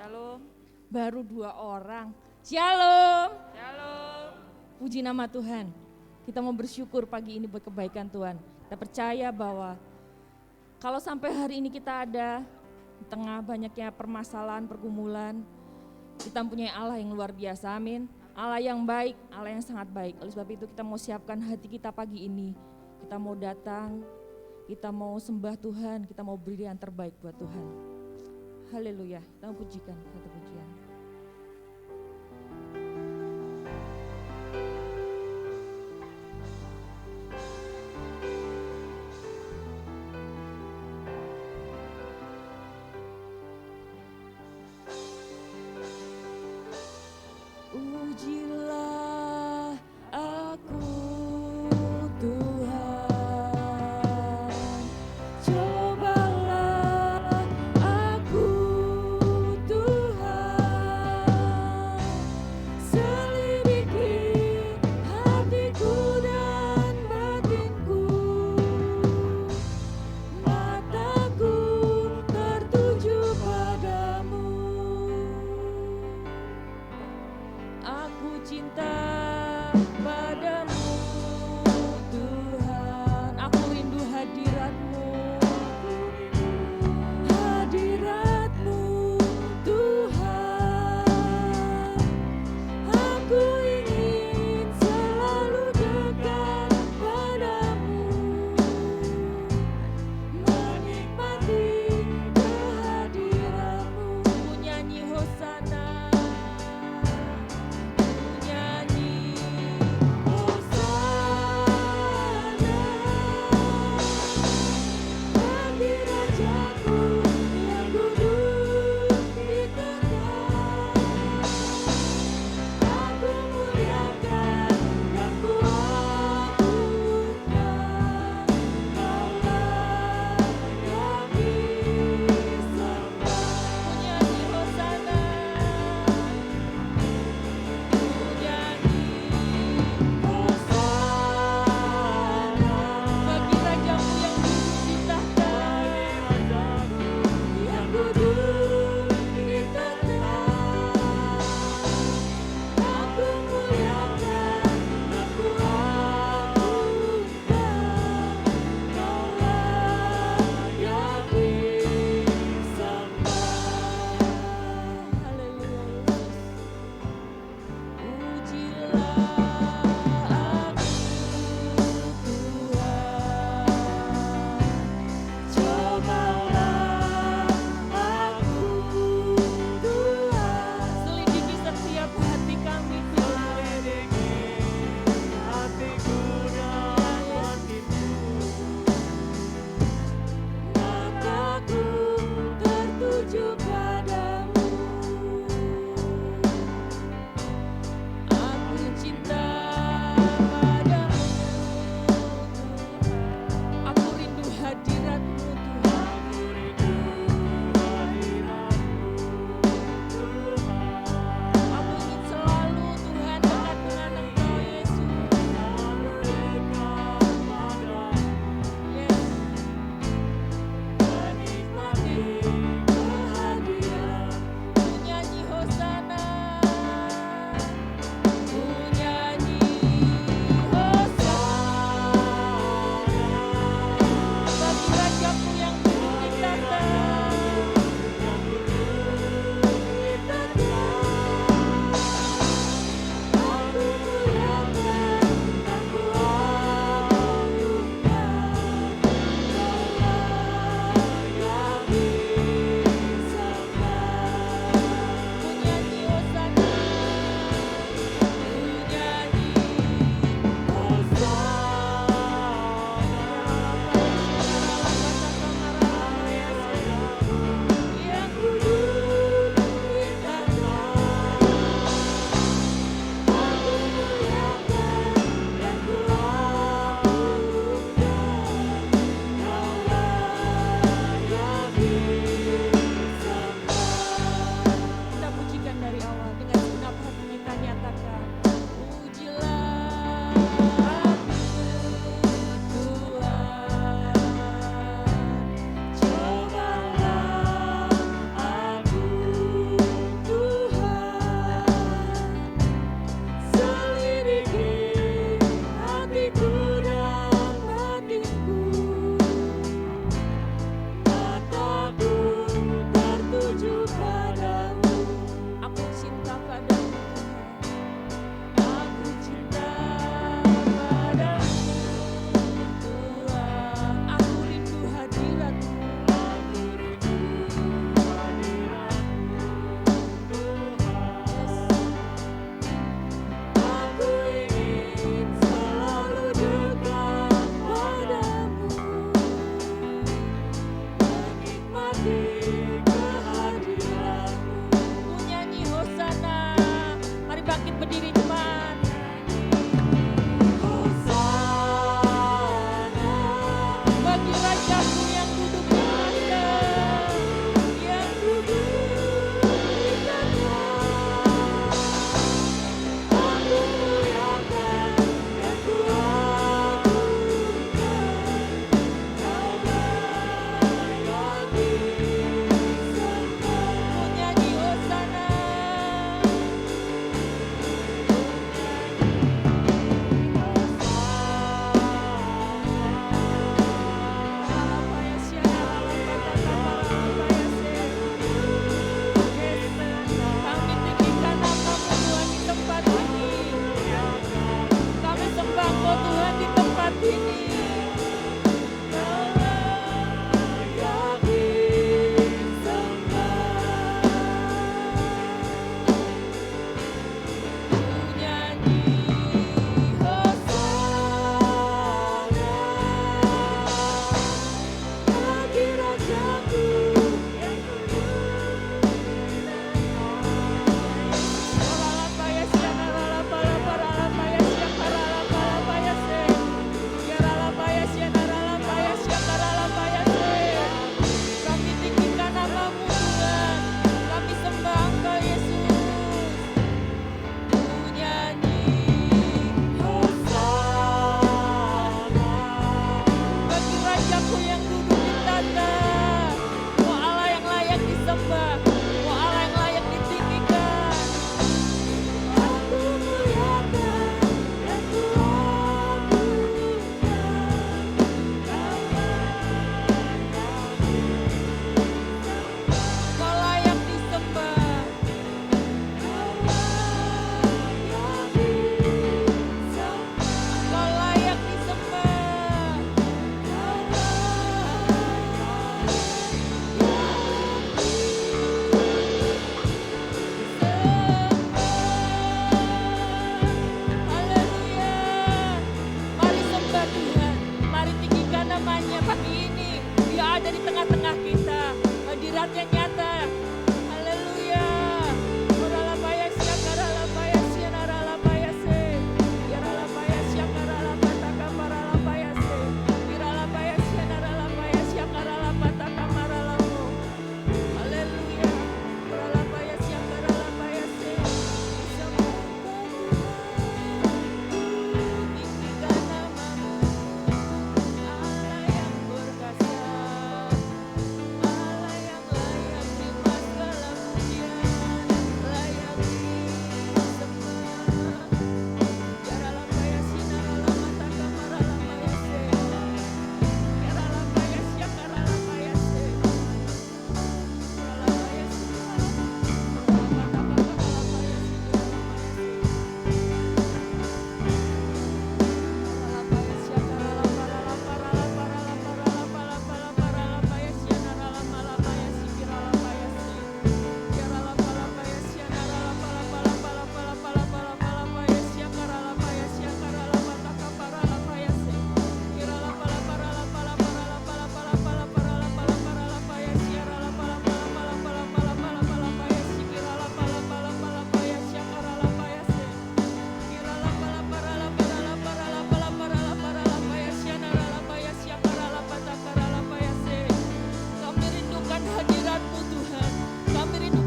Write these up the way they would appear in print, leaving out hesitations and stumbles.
Shalom. Baru 2 orang. Shalom. Shalom. Puji nama Tuhan. Kita mau bersyukur pagi ini buat kebaikan Tuhan. Kita percaya bahwa kalau sampai hari ini kita ada di tengah banyaknya permasalahan, pergumulan, kita mempunyai Allah yang luar biasa, amin. Allah yang baik, Allah yang sangat baik. Oleh sebab itu kita mau siapkan hati kita pagi ini. Kita mau datang, kita mau sembah Tuhan, kita mau beri yang terbaik buat Tuhan. Haleluya, kita mau pujikan satu pujian. Ujilah aku Tuhan, cobalah aku Tuhan.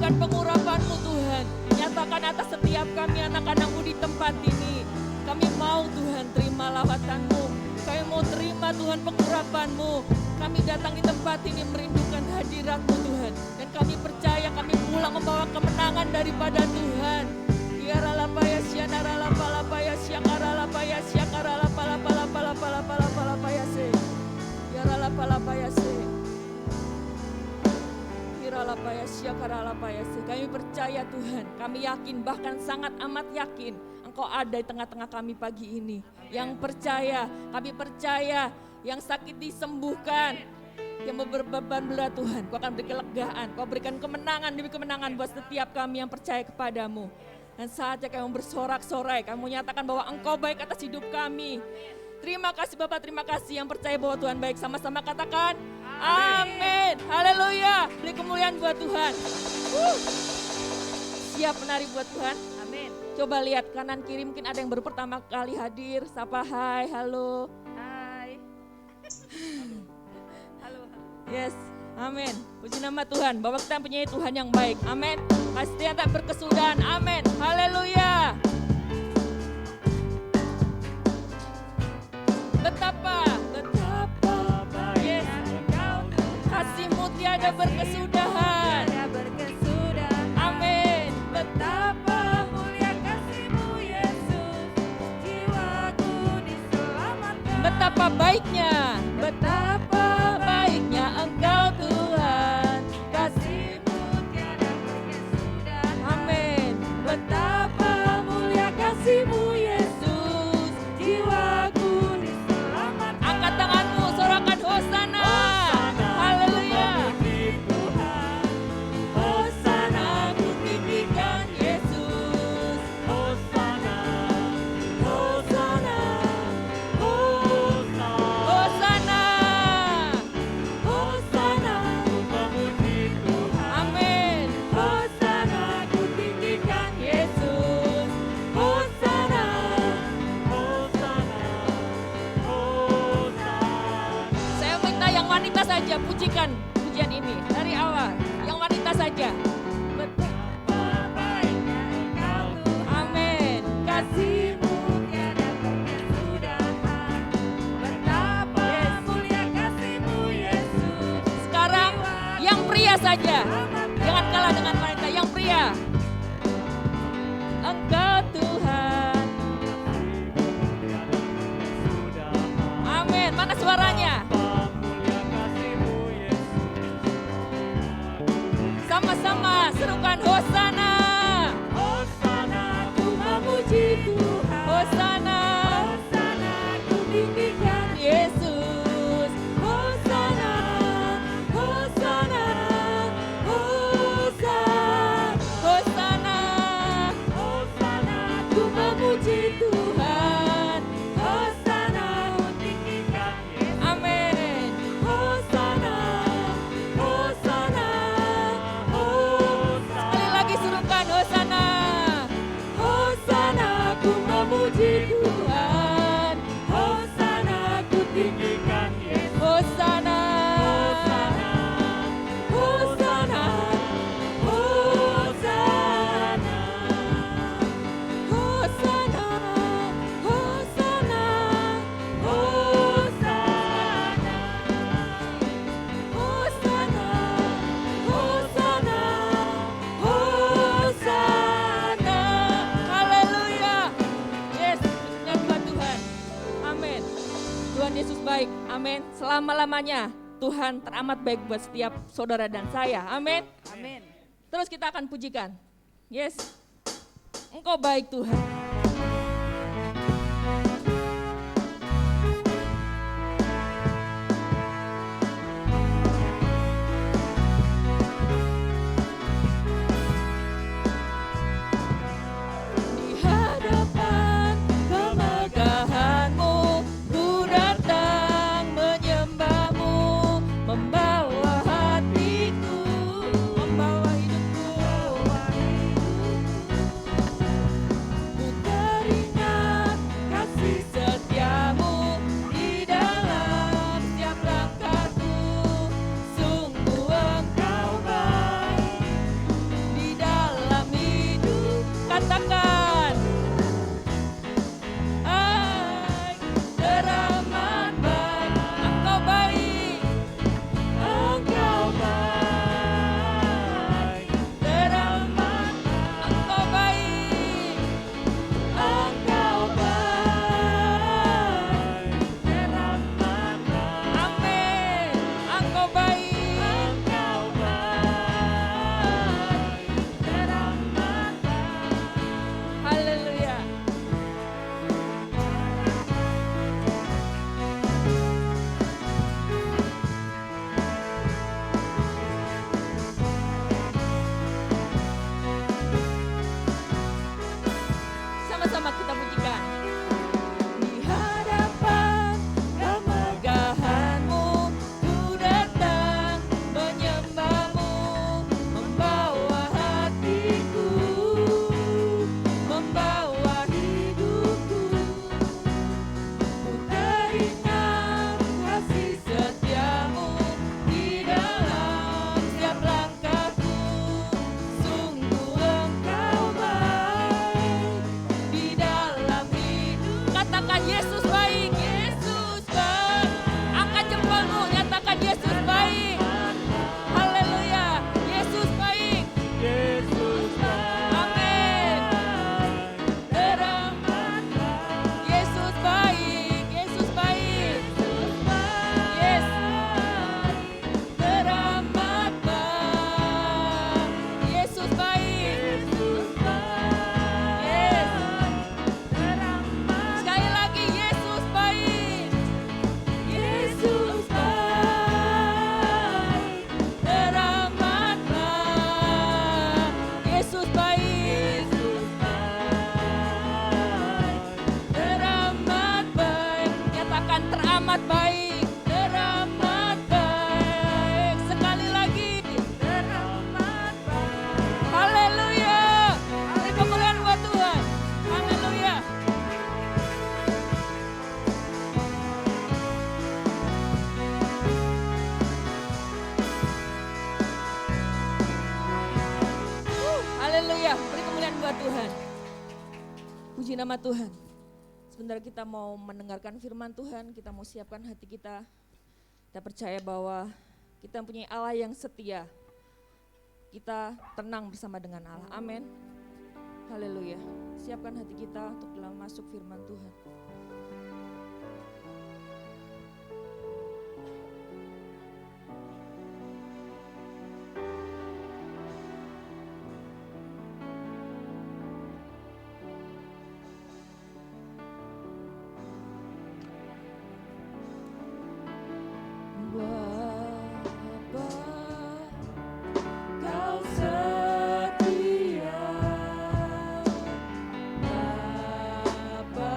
Nyatakan pengurapan-Mu Tuhan. Nyatakan atas setiap kami anak-anak-Mu di tempat ini. Kami mau Tuhan terima lawatan-Mu. Kami mau terima Tuhan pengurapan-Mu. Kami datang di tempat ini merindukan hadirat-Mu Tuhan. Dan kami percaya kami pulang membawa kemenangan daripada Tuhan. Yaralapaya sianaralapalapaya siakaralapaya siakaralapalapalapalapalapalapalapaya se. Yaralapalapaya se. Yaralapaya siakaralapaya se. Kami percaya Tuhan, kami yakin bahkan sangat amat yakin Engkau ada di tengah-tengah kami pagi ini. Yang percaya, kami percaya yang sakit disembuhkan, yang berbeban berat Tuhan, Kau akan beri kelegaan, Kau berikan kemenangan demi kemenangan buat setiap kami yang percaya kepadamu. Dan saatnya kami bersorak-sorai, kami menyatakan bahwa Engkau baik atas hidup kami. Terima kasih Bapak, terima kasih yang percaya bahwa Tuhan baik. Sama-sama katakan, amin. Haleluya, beri kemuliaan buat Tuhan. Siap menari buat Tuhan? Amin. Coba lihat kanan kiri, mungkin ada yang baru pertama kali hadir. Sapa hai, halo. Hai. Halo. Yes, amin. Puji nama Tuhan, bahwa kita punya Tuhan yang baik. Amin. Kasih Dia tak berkesudahan. Amin. Haleluya. Betapa baik, yes, kasih-Mu tiada berkesudahan. Amin. Betapa mulia kasih-Mu Yesus, jiwaku diselamatkan. Betapa baiknya Engkau Tuhan, Kasih-Mu tiada berkesudahan. amin. Betapa mulia kasih-Mu Yesus, jiwaku diselamatkan. Angkat tanganmu, sorakan hosana. Haleluya. Memuji Tuhan, Hosana ku tinggikan Yesus. Hosana, Hosana, Hosana, Hosana. Hosana ku memuji Tuhan. Amin. Hosana ku tinggikan Yesus. Hosana, Hosana, Hosana. Saya minta yang wanita saja pujikan pujian ini dari awal. Yang wanita saja. Betapa baiknya Engkau Tuhan, Amin. kasih-Mu tiada berkesudahan. Betapa mulia kasih-Mu Yesus, Sekarang yang pria saja. Jangan kalah dengan wanita, yang pria. Engkau Tuhan. Amin. Mana suaranya? Sama-sama serukan hosana. Hosana ku memuji Tuhan. Hosana. Hosana ku tinggikan Yesus. Hosana, Hosana, Hosana, Hosana. Hosana ku memuji Tuhan. Hosana ku tinggikan Yesus. Amin. Hosana, Hosana, Hosana. Sekali lagi serukan hosana. Hosana ku memuji Tuhan. Hosana ku tinggikan Yesus. Hosana. Hosana, Hosana, Hosana, Hosana, Hosana, Hosana, Hosana, Hosana, Hosana. Haleluya. Yes, pujian buat Tuhan. Amin. Tuhan Yesus baik. Amin. Selama-lamanya Tuhan teramat baik buat setiap saudara dan saya. Amin. Amin. Terus kita akan pujikan. Yes. Engkau baik Tuhan. Di hadapan kemegahan-Mu, ku datang menyembah-Mu, membawa hatiku, membawa hidupku. Ku Haleluya, beri kemuliaan buat Tuhan. Puji nama Tuhan. Sebentar kita mau mendengarkan firman Tuhan, kita mau siapkan hati kita. Kita percaya bahwa kita mempunyai Allah yang setia. Kita tenang bersama dengan Allah. Amin. Haleluya. Siapkan hati kita untuk dalam masuk firman Tuhan. Bapa, Kau setia. Bapa,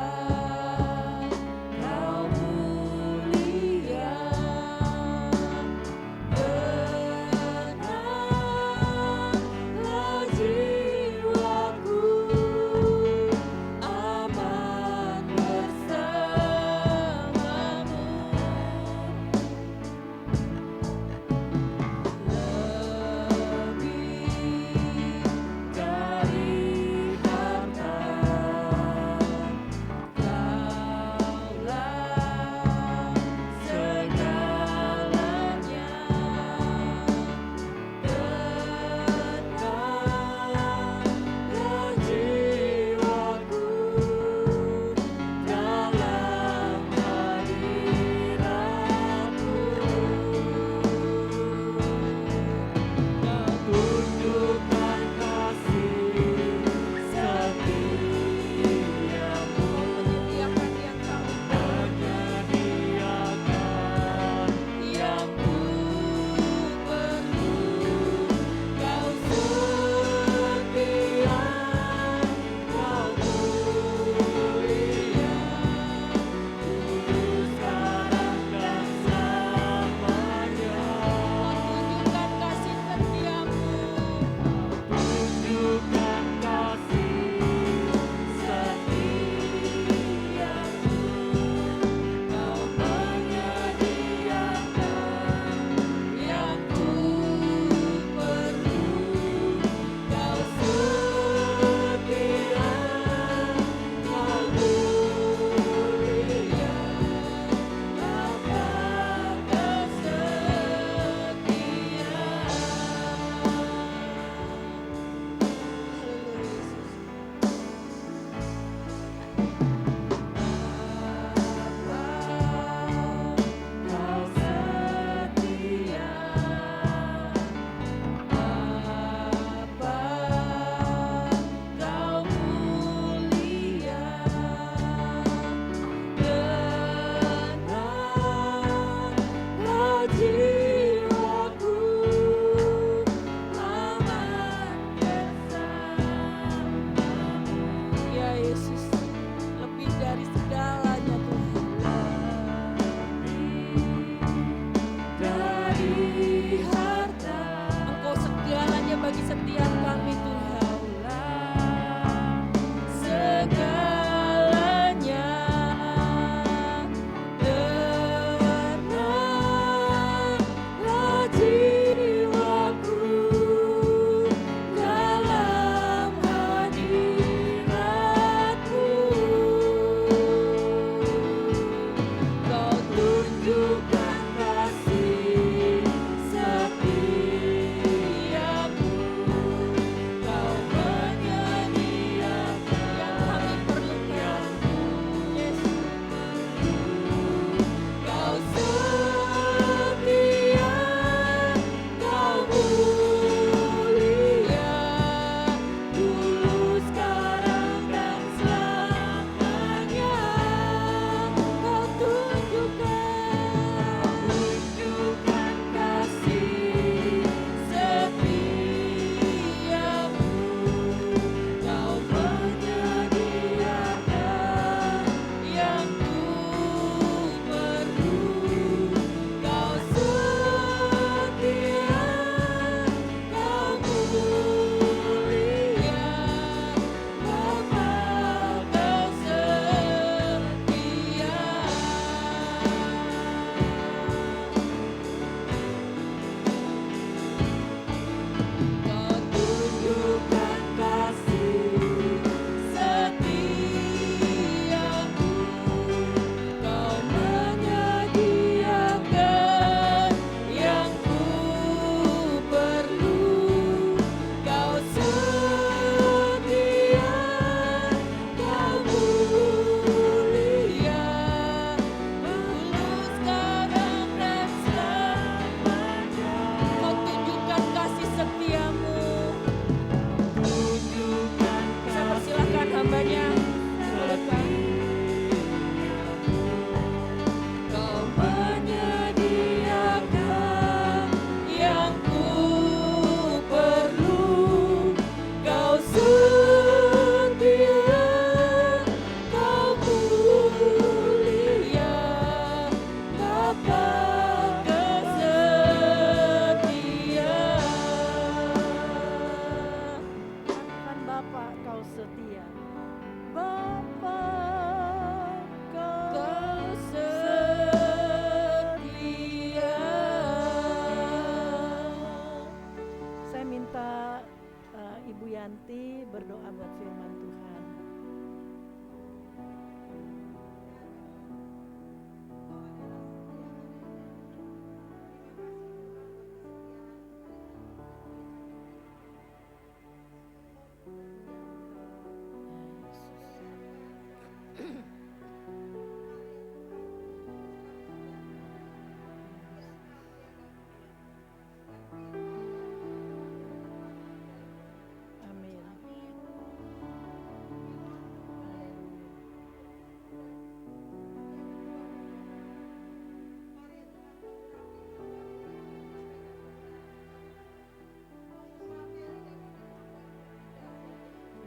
Yanti berdoa buat firman Tuhan.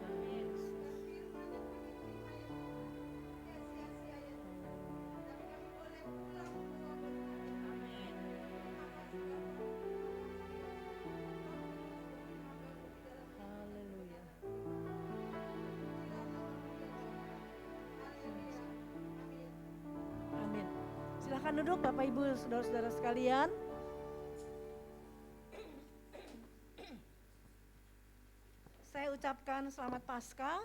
Amin. Haleluya. Amin. Silakan duduk Bapak Ibu saudara-saudara sekalian. Saya ucapkan selamat Paskah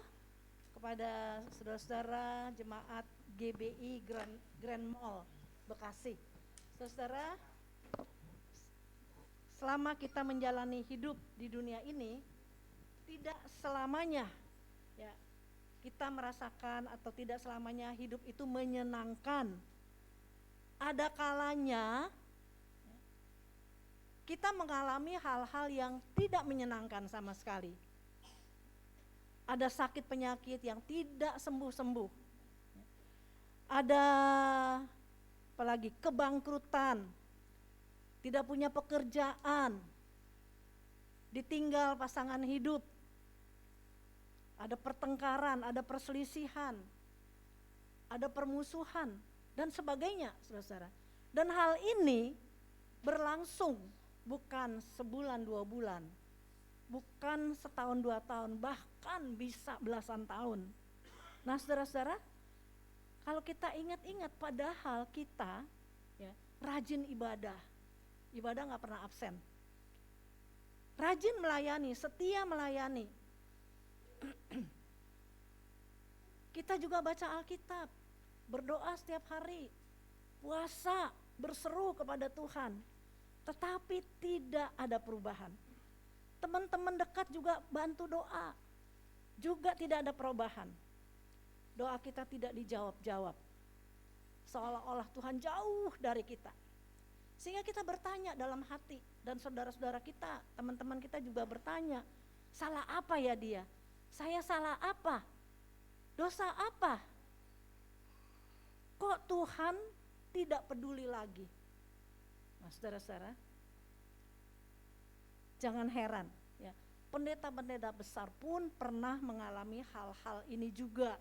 kepada saudara-saudara jemaat GBI Grand Mall Bekasi. Saudara, selama kita menjalani hidup di dunia ini, tidak selamanya ya kita merasakan atau tidak selamanya hidup itu menyenangkan. Ada kalanya kita mengalami hal-hal yang tidak menyenangkan sama sekali. Ada sakit penyakit yang tidak sembuh-sembuh. Ada apalagi kebangkrutan, tidak punya pekerjaan, ditinggal pasangan hidup, ada pertengkaran, ada perselisihan, ada permusuhan, dan sebagainya, saudara-saudara. Dan hal ini berlangsung bukan sebulan 2 bulan, bukan setahun 2 tahun, bahkan bisa belasan tahun. Nah saudara-saudara, kalau kita ingat-ingat padahal kita ya, rajin ibadah gak pernah absen. Rajin melayani, setia melayani. Kita juga baca Alkitab, berdoa setiap hari, puasa, berseru kepada Tuhan. Tetapi tidak ada perubahan. Teman-teman dekat juga bantu doa, juga tidak ada perubahan. Doa kita tidak dijawab-jawab. Seolah-olah Tuhan jauh dari kita. Sehingga kita bertanya dalam hati, dan saudara-saudara kita, teman-teman kita juga bertanya, salah apa ya dia? Saya salah apa? Dosa apa? Kok Tuhan tidak peduli lagi? Nah saudara-saudara, jangan heran ya, pendeta-pendeta besar pun pernah mengalami hal-hal ini juga.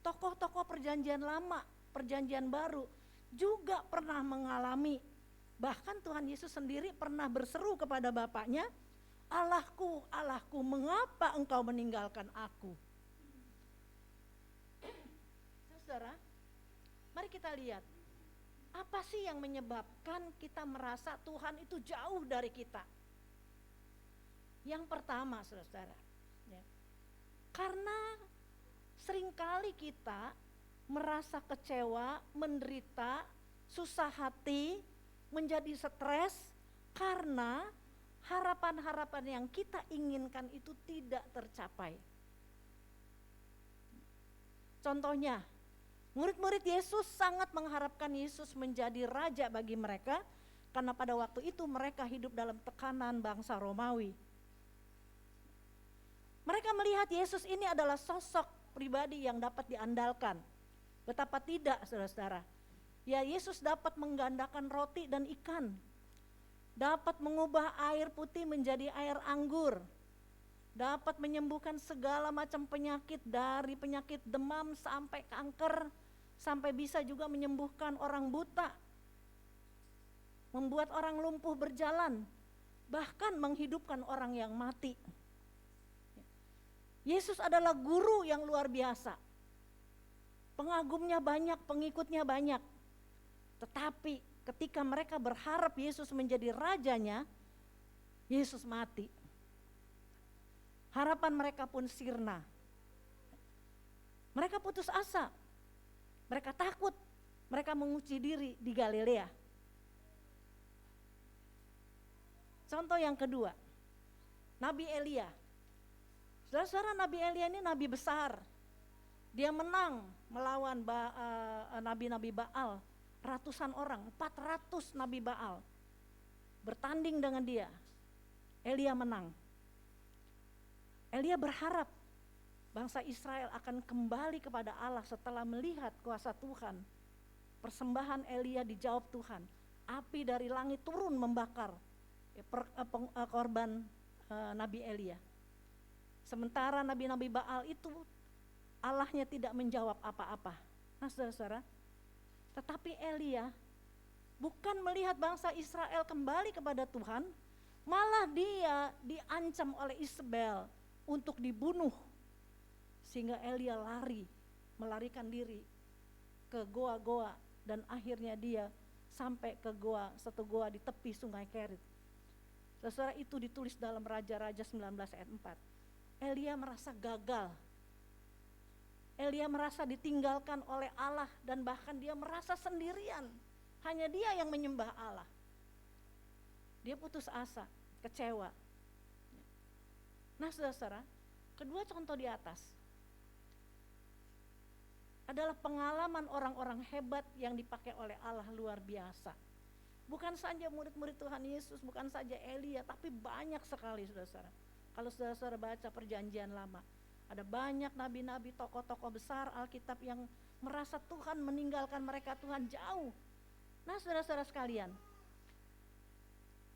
Tokoh-tokoh perjanjian lama, perjanjian baru juga pernah mengalami. Bahkan Tuhan Yesus sendiri pernah berseru kepada Bapaknya, Allahku, Allahku, mengapa engkau meninggalkan aku? Saudara, mari kita lihat, apa sih yang menyebabkan kita merasa Tuhan itu jauh dari kita? Yang pertama, saudara, ya, karena seringkali kita merasa kecewa, menderita, susah hati, menjadi stres karena harapan-harapan yang kita inginkan itu tidak tercapai. Contohnya, murid-murid Yesus sangat mengharapkan Yesus menjadi raja bagi mereka karena pada waktu itu mereka hidup dalam tekanan bangsa Romawi. Mereka melihat Yesus ini adalah sosok pribadi yang dapat diandalkan. Betapa tidak, saudara-saudara. Ya, Yesus dapat menggandakan roti dan ikan. Dapat mengubah air putih menjadi air anggur. Dapat menyembuhkan segala macam penyakit, dari penyakit demam sampai kanker, sampai bisa juga menyembuhkan orang buta. Membuat orang lumpuh berjalan, bahkan menghidupkan orang yang mati. Yesus adalah guru yang luar biasa. Pengagumnya banyak, pengikutnya banyak. Tetapi ketika mereka berharap Yesus menjadi rajanya, Yesus mati. Harapan mereka pun sirna. Mereka putus asa. Mereka takut. Mereka mengunci diri di Galilea. Contoh yang kedua, Nabi Elia. Saudara-saudara, Nabi Elia ini nabi besar. Dia menang melawan nabi-nabi Baal. Ratusan orang, 400 nabi Baal. Bertanding dengan dia. Elia menang. Elia berharap bangsa Israel akan kembali kepada Allah setelah melihat kuasa Tuhan. Persembahan Elia dijawab Tuhan. Api dari langit turun membakar korban Nabi Elia. Sementara nabi-nabi Baal itu Allahnya tidak menjawab apa-apa. Nah saudara-saudara, tetapi Elia bukan melihat bangsa Israel kembali kepada Tuhan, malah dia diancam oleh Isabel untuk dibunuh. Sehingga Elia melarikan diri ke goa-goa, dan akhirnya dia sampai ke satu goa di tepi sungai Kerit. Saudara, itu ditulis dalam Raja-Raja 19 ayat 4. Elia merasa gagal. Elia merasa ditinggalkan oleh Allah dan bahkan dia merasa sendirian. Hanya dia yang menyembah Allah. Dia putus asa, kecewa. Nah saudara-saudara, kedua contoh di atas adalah pengalaman orang-orang hebat yang dipakai oleh Allah luar biasa. Bukan saja murid-murid Tuhan Yesus, bukan saja Elia, tapi banyak sekali saudara-saudara. Kalau saudara-saudara baca perjanjian lama, ada banyak nabi-nabi, tokoh-tokoh besar Alkitab yang merasa Tuhan meninggalkan mereka, Tuhan jauh. Nah saudara-saudara sekalian,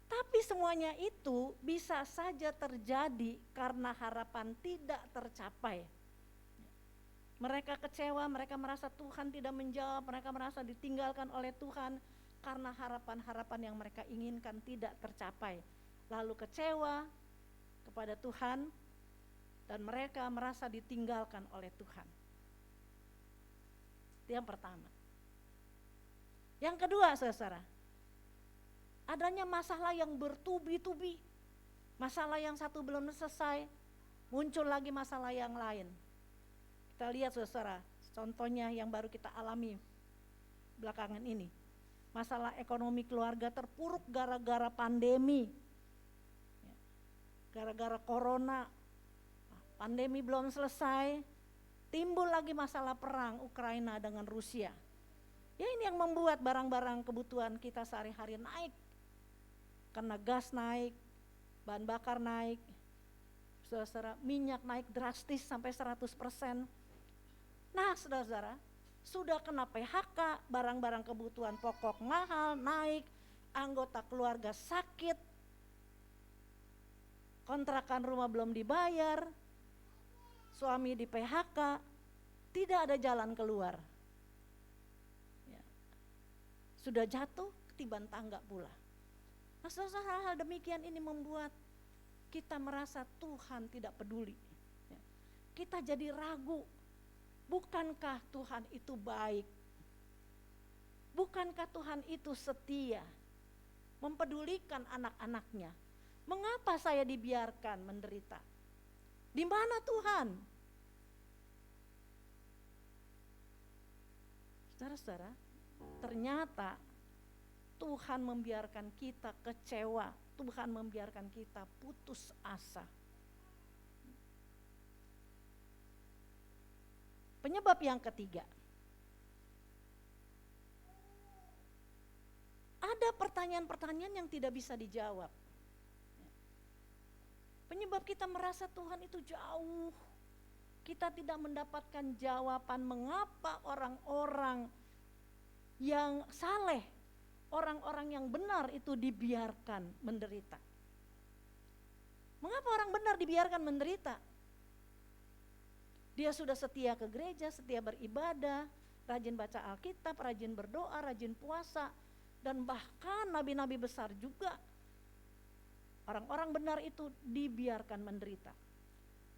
tapi semuanya itu bisa saja terjadi karena harapan tidak tercapai. Mereka kecewa, mereka merasa Tuhan tidak menjawab, mereka merasa ditinggalkan oleh Tuhan karena harapan-harapan yang mereka inginkan tidak tercapai. Lalu kecewa kepada Tuhan dan mereka merasa ditinggalkan oleh Tuhan. Itu yang pertama. Yang kedua saudara, adanya masalah yang bertubi-tubi. Masalah yang satu belum selesai, muncul lagi masalah yang lain. Kita lihat saudara, contohnya yang baru kita alami belakangan ini. Masalah ekonomi keluarga terpuruk gara-gara pandemi. Gara-gara corona, pandemi belum selesai, timbul lagi masalah perang Ukraina dengan Rusia. Ya ini yang membuat barang-barang kebutuhan kita sehari-hari naik. Karena gas naik, bahan bakar naik, saudara-saudara, minyak naik drastis sampai 100%. Nah saudara-saudara, sudah kena PHK, barang-barang kebutuhan pokok mahal, naik, anggota keluarga sakit, kontrakan rumah belum dibayar, suami di PHK, tidak ada jalan keluar. Ya. Sudah jatuh, ketiban tangga pula. Nah, hal demikian ini membuat kita merasa Tuhan tidak peduli. Ya. Kita jadi ragu, bukankah Tuhan itu baik? Bukankah Tuhan itu setia, mempedulikan anak-anaknya? Mengapa saya dibiarkan menderita? Di mana Tuhan? Saudara-saudara, ternyata Tuhan membiarkan kita kecewa, Tuhan membiarkan kita putus asa. Penyebab yang ketiga, ada pertanyaan-pertanyaan yang tidak bisa dijawab. Penyebab kita merasa Tuhan itu jauh. Kita tidak mendapatkan jawaban mengapa orang-orang yang saleh, orang-orang yang benar itu dibiarkan menderita. Mengapa orang benar dibiarkan menderita? Dia sudah setia ke gereja, setia beribadah, rajin baca Alkitab, rajin berdoa, rajin puasa, dan bahkan nabi-nabi besar juga. Orang-orang benar itu dibiarkan menderita.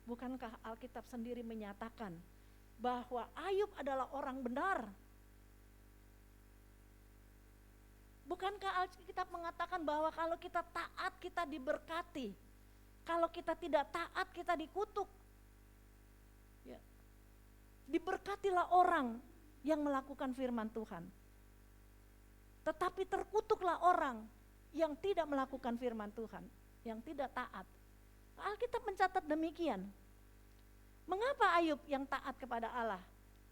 Bukankah Alkitab sendiri menyatakan bahwa Ayub adalah orang benar? Bukankah Alkitab mengatakan bahwa kalau kita taat kita diberkati? Kalau kita tidak taat, kita dikutuk. Ya. Diberkatilah orang yang melakukan firman Tuhan. Tetapi terkutuklah orang yang tidak melakukan firman Tuhan, yang tidak taat. Alkitab mencatat demikian. Mengapa Ayub yang taat kepada Allah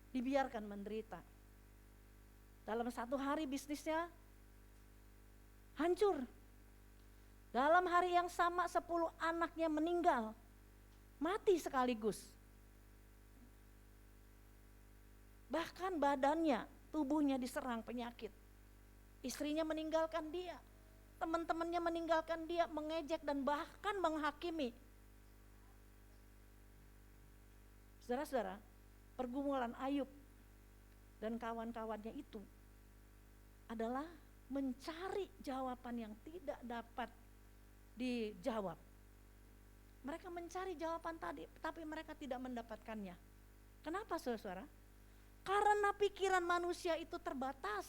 dibiarkan menderita? Dalam satu hari bisnisnya hancur. Dalam hari yang sama 10 anaknya meninggal, mati sekaligus. Bahkan badannya, tubuhnya diserang penyakit. Istrinya meninggalkan dia, teman-temannya meninggalkan dia, mengejek dan bahkan menghakimi. Saudara-saudara, pergumulan Ayub dan kawan-kawannya itu adalah mencari jawaban yang tidak dapat dijawab. Mereka mencari jawaban tadi, tapi mereka tidak mendapatkannya. Kenapa saudara-saudara? Karena pikiran manusia itu terbatas.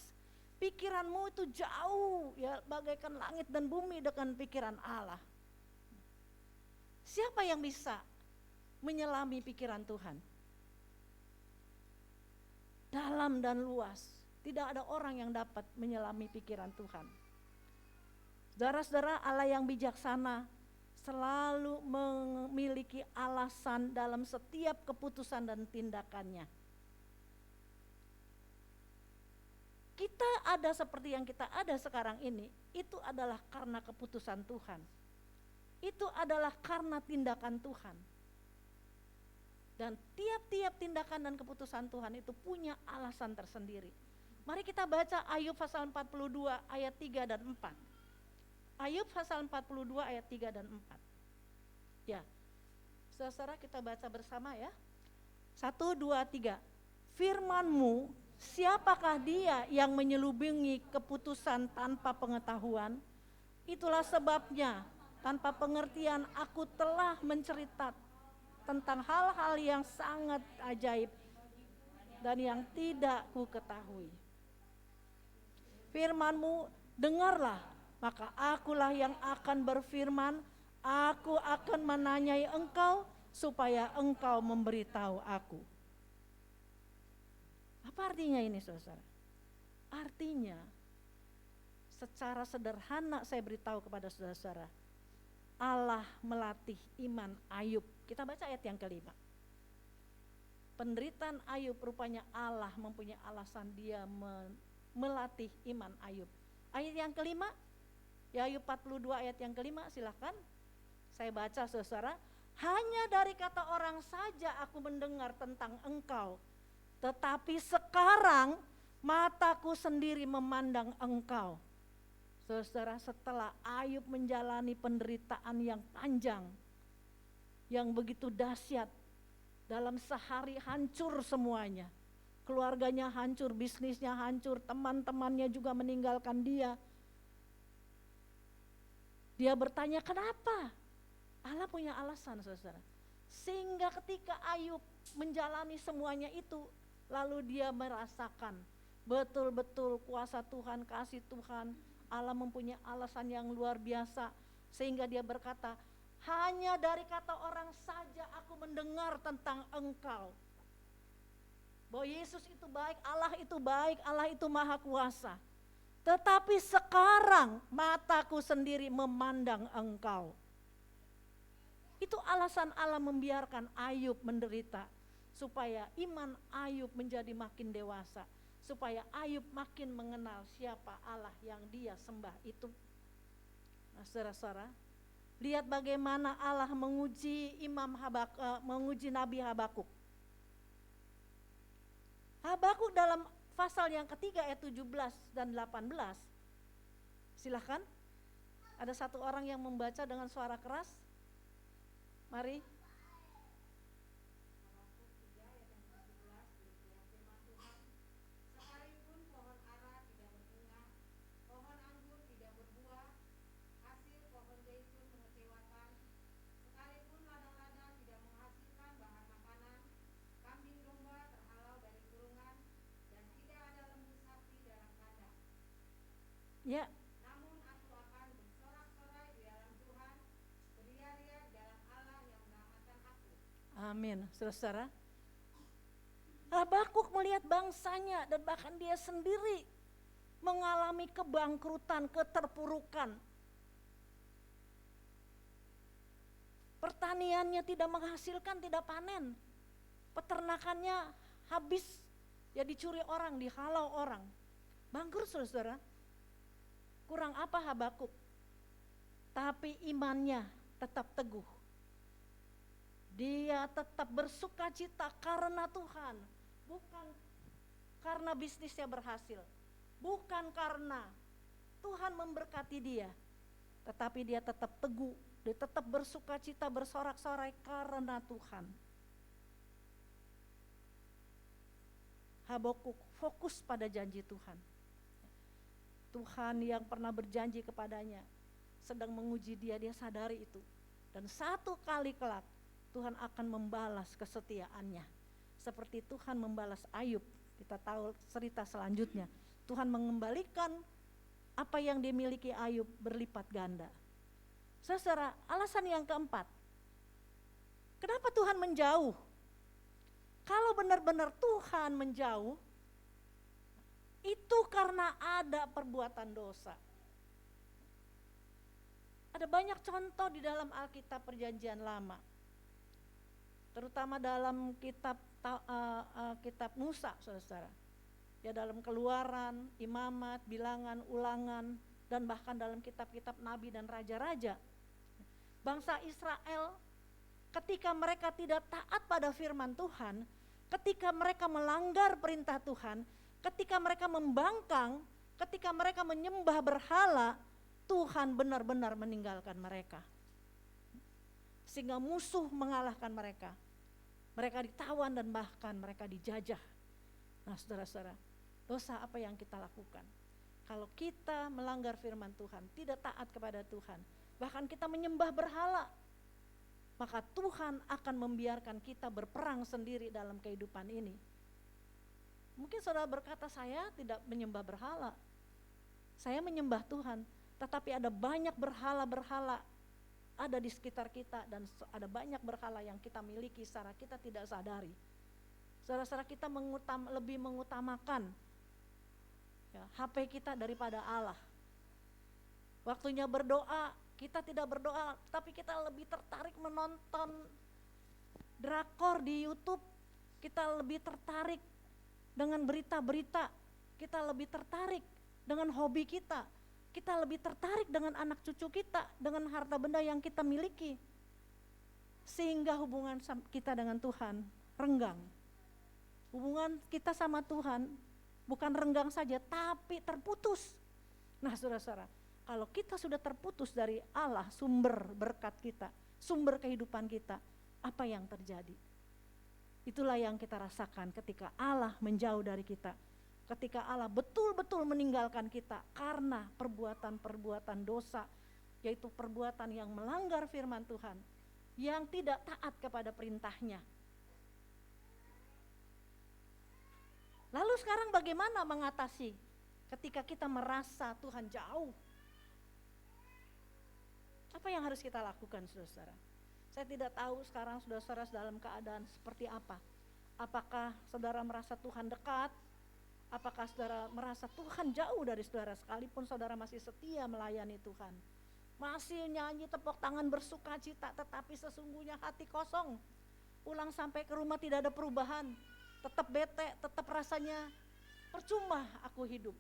Pikiranmu itu jauh, ya, bagaikan langit dan bumi dengan pikiran Allah. Siapa yang bisa menyelami pikiran Tuhan? Dalam dan luas, tidak ada orang yang dapat menyelami pikiran Tuhan. Saudara-saudara, Allah yang bijaksana selalu memiliki alasan dalam setiap keputusan dan tindakannya. Kita ada seperti yang kita ada sekarang ini, itu adalah karena keputusan Tuhan. Itu adalah karena tindakan Tuhan. Dan tiap-tiap tindakan dan keputusan Tuhan itu punya alasan tersendiri. Mari kita baca Ayub pasal 42 ayat 3 dan 4. Ayub pasal 42 ayat 3 dan 4. Ya, saudara kita baca bersama ya. 1, 2, 3. Firman-Mu, siapakah dia yang menyelubungi keputusan tanpa pengetahuan? Itulah sebabnya tanpa pengertian aku telah mencerita tentang hal-hal yang sangat ajaib dan yang tidak ku ketahui. Firman-Mu, dengarlah, maka akulah yang akan berfirman, aku akan menanyai engkau supaya engkau memberitahu aku. Apa artinya ini saudara? Artinya secara sederhana saya beritahu kepada saudara-saudara, Allah melatih iman Ayub. Kita baca ayat yang kelima. Penderitaan Ayub rupanya Allah mempunyai alasan dia melatih iman Ayub. Ayat yang kelima, ya Ayub 42 ayat yang kelima, silakan. Saya baca saudara, hanya dari kata orang saja aku mendengar tentang engkau, tetapi sekarang mataku sendiri memandang engkau. Saudara, setelah Ayub menjalani penderitaan yang panjang, yang begitu dahsyat, dalam sehari hancur semuanya. Keluarganya hancur, bisnisnya hancur, teman-temannya juga meninggalkan dia. Dia bertanya kenapa? Allah punya alasan saudara. Sehingga ketika Ayub menjalani semuanya itu, lalu dia merasakan betul-betul kuasa Tuhan, kasih Tuhan. Allah mempunyai alasan yang luar biasa. Sehingga dia berkata, hanya dari kata orang saja aku mendengar tentang engkau. Bahwa Yesus itu baik, Allah itu maha kuasa. Tetapi sekarang mataku sendiri memandang engkau. Itu alasan Allah membiarkan Ayub menderita, supaya iman Ayub menjadi makin dewasa, supaya Ayub makin mengenal siapa Allah yang dia sembah itu. Nah, saudara-saudara, lihat bagaimana Allah menguji menguji Nabi Habakuk. Habakuk dalam pasal yang ketiga ayat 17 dan 18. Silahkan, ada satu orang yang membaca dengan suara keras. Mari. Sekalipun pohon ara tidak berbunga, pohon anggur tidak berbuah, hasil pohon zaitun mengecewakan, sekalipun ladang-ladang tidak menghasilkan bahan makanan, kambing domba terhalau dari kurungan, dan tidak ada lembu sapi dalam kandang. Ya, Namun aku akan bersorak-sorai di dalam Tuhan, beria-ria Amin, saudara-saudara. Habakuk melihat bangsanya dan bahkan dia sendiri mengalami kebangkrutan, keterpurukan. Pertaniannya tidak menghasilkan, tidak panen. Peternakannya habis, ya dicuri orang, dihalau orang. Bangkrut saudara. Kurang apa Habakuk? Tapi imannya tetap teguh. Dia tetap bersuka cita karena Tuhan. Bukan karena bisnisnya berhasil. Bukan karena Tuhan memberkati dia. Tetapi dia tetap teguh. Dia tetap bersuka cita, bersorak-sorai karena Tuhan. Habakuk fokus pada janji Tuhan. Tuhan yang pernah berjanji kepadanya sedang menguji dia, dia sadari itu. Dan satu kali kelak Tuhan akan membalas kesetiaannya. Seperti Tuhan membalas Ayub. Kita tahu cerita selanjutnya. Tuhan mengembalikan apa yang dimiliki Ayub berlipat ganda. Saudara, alasan yang keempat. Kenapa Tuhan menjauh? Kalau benar-benar Tuhan menjauh, itu karena ada perbuatan dosa. Ada banyak contoh di dalam Alkitab Perjanjian Lama. Terutama dalam kitab Musa, saudara-saudara. Ya dalam Keluaran, Imamat, Bilangan, Ulangan, dan bahkan dalam kitab-kitab Nabi dan Raja-Raja. Bangsa Israel ketika mereka tidak taat pada firman Tuhan, ketika mereka melanggar perintah Tuhan, ketika mereka membangkang, ketika mereka menyembah berhala, Tuhan benar-benar meninggalkan mereka. Sehingga musuh mengalahkan mereka. Mereka ditawan dan bahkan mereka dijajah. Nah saudara-saudara, dosa apa yang kita lakukan? Kalau kita melanggar firman Tuhan, tidak taat kepada Tuhan, bahkan kita menyembah berhala, maka Tuhan akan membiarkan kita berperang sendiri dalam kehidupan ini. Mungkin saudara berkata, saya tidak menyembah berhala, saya menyembah Tuhan. Tetapi ada banyak berhala-berhala ada di sekitar kita, dan ada banyak berhala yang kita miliki secara kita tidak sadari. Saudara-saudara, kita lebih mengutamakan ya, HP kita daripada Allah. Waktunya berdoa, kita tidak berdoa, tapi kita lebih tertarik menonton drakor di YouTube. Kita lebih tertarik dengan berita-berita, kita lebih tertarik dengan hobi kita. Kita lebih tertarik dengan anak cucu kita, dengan harta benda yang kita miliki. Sehingga hubungan kita dengan Tuhan renggang. Hubungan kita sama Tuhan bukan renggang saja, tapi terputus. Nah saudara-saudara, kalau kita sudah terputus dari Allah, sumber berkat kita, sumber kehidupan kita, apa yang terjadi? Itulah yang kita rasakan ketika Allah menjauh dari kita. Ketika Allah betul-betul meninggalkan kita karena perbuatan-perbuatan dosa, yaitu perbuatan yang melanggar firman Tuhan, yang tidak taat kepada perintahnya. Lalu sekarang bagaimana mengatasi ketika kita merasa Tuhan jauh? Apa yang harus kita lakukan, saudara-saudara? Saya tidak tahu sekarang saudara-saudara dalam keadaan seperti apa. Apakah saudara merasa Tuhan dekat? Apakah saudara merasa Tuhan jauh dari saudara, sekalipun saudara masih setia melayani Tuhan? Masih nyanyi tepuk tangan bersuka cita, tetapi sesungguhnya hati kosong. Pulang sampai ke rumah tidak ada perubahan, tetap bete, tetap rasanya percuma aku hidup.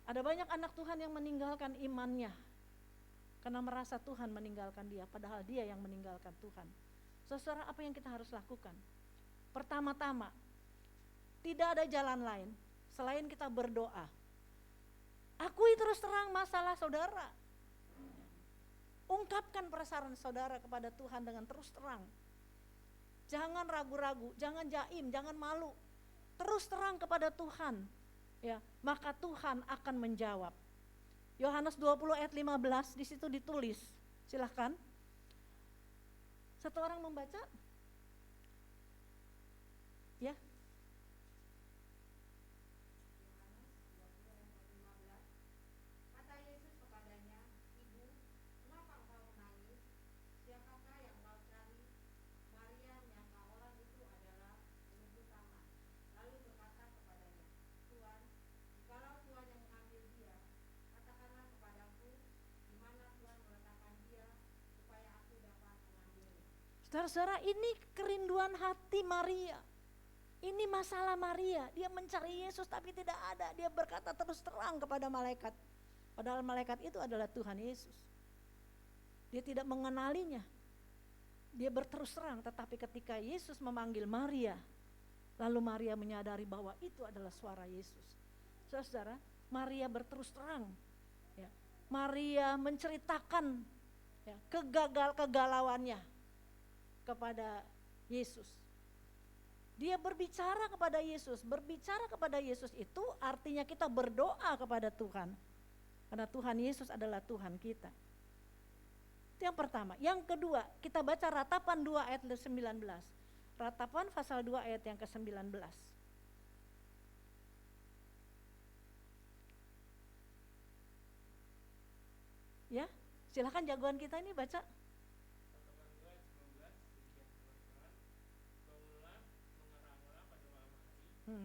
Ada banyak anak Tuhan yang meninggalkan imannya karena merasa Tuhan meninggalkan dia, padahal dia yang meninggalkan Tuhan. Saudara, apa yang kita harus lakukan? Pertama-tama, tidak ada jalan lain selain kita berdoa. Akui terus terang masalah saudara. Ungkapkan perasaan saudara kepada Tuhan dengan terus terang. Jangan ragu-ragu, jangan jaim, jangan malu. Terus terang kepada Tuhan. Ya, maka Tuhan akan menjawab. Yohanes 20 ayat 15 di situ ditulis. Silahkan. Satu orang membaca? Ya. Kata Yesus kepadanya, "Ibu, mengapa engkau menangis? Siapakah yang kau cari?" Saudara-saudara, ini kerinduan hati Maria. Ini masalah Maria, dia mencari Yesus tapi tidak ada. Dia berkata terus terang kepada malaikat. Padahal malaikat itu adalah Tuhan Yesus. Dia tidak mengenalinya. Dia berterus terang, tetapi ketika Yesus memanggil Maria, lalu Maria menyadari bahwa itu adalah suara Yesus. Saudara, Maria berterus terang. Ya. Maria menceritakan ya, kegalauannya kepada Yesus. Dia berbicara kepada Yesus. Berbicara kepada Yesus itu artinya kita berdoa kepada Tuhan. Karena Tuhan Yesus adalah Tuhan kita. Itu yang pertama. Yang kedua, kita baca Ratapan 2 ayat 19. Ratapan pasal 2 ayat yang ke-19. Ya, silakan jagoan kita ini baca. Pada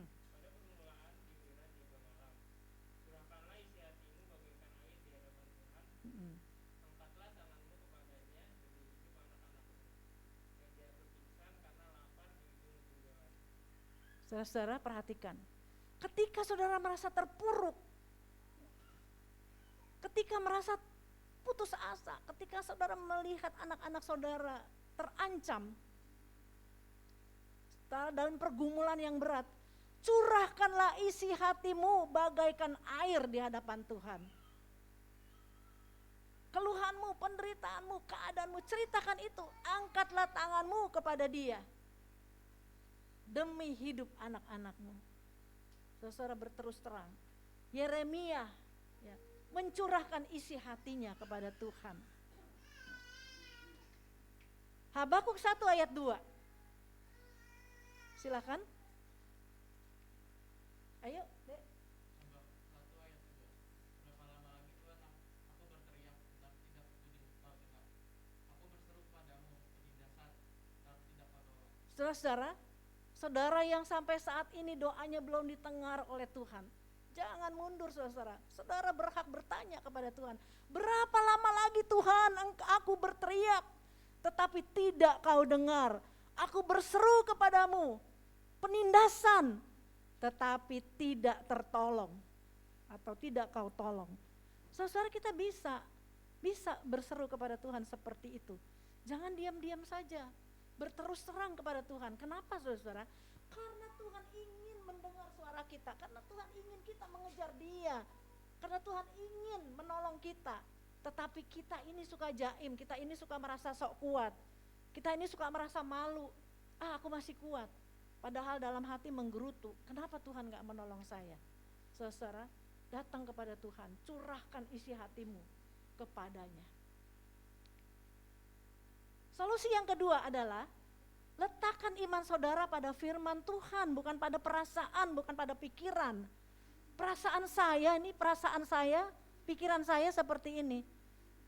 permulaan giliran jaga malam, curahkanlah isi hatimu bagaikan air di hadapan Tuhan. Angkatlah tanganmu kepadanya demi hidup anak-anakmu, yang jatuh pingsan karena lapar di ujung jalan. Saudara-saudara perhatikan, ketika saudara merasa terpuruk, ketika merasa putus asa, ketika saudara melihat anak-anak saudara terancam dalam pergumulan yang berat, curahkanlah isi hatimu bagaikan air di hadapan Tuhan. Keluhanmu, penderitaanmu, keadaanmu, ceritakan itu. Angkatlah tanganmu kepada Dia demi hidup anak-anakmu. Saudara berterus terang, Yeremia ya, mencurahkan isi hatinya kepada Tuhan. Habakuk 1 ayat 2. Silakan. Ayo, Dek. 1 ayat 2. Berapa lama lagi Tuhan aku berteriak tetapi tidak kau dengar. Aku berseru padamu penindasan tetapi tidak kau tolong. Saudara-saudara, saudara yang sampai saat ini doanya belum ditengar oleh Tuhan, jangan mundur saudara. Saudara berhak bertanya kepada Tuhan, berapa lama lagi Tuhan aku berteriak tetapi tidak kau dengar. Aku berseru kepadamu penindasan tetapi tidak tertolong atau tidak kau tolong. Saudara, kita bisa berseru kepada Tuhan seperti itu. Jangan diam-diam saja, berterus terang kepada Tuhan. Kenapa saudara? Karena Tuhan ingin mendengar suara kita, karena Tuhan ingin kita mengejar Dia, karena Tuhan ingin menolong kita. Tetapi kita ini suka jaim, kita ini suka merasa sok kuat, kita ini suka merasa malu. Aku masih kuat. Padahal dalam hati menggerutu, kenapa Tuhan gak menolong saya? Saudara, datang kepada Tuhan, curahkan isi hatimu kepadanya. Solusi yang kedua adalah letakkan iman saudara pada firman Tuhan, bukan pada perasaan, bukan pada pikiran. Perasaan saya, pikiran saya seperti ini.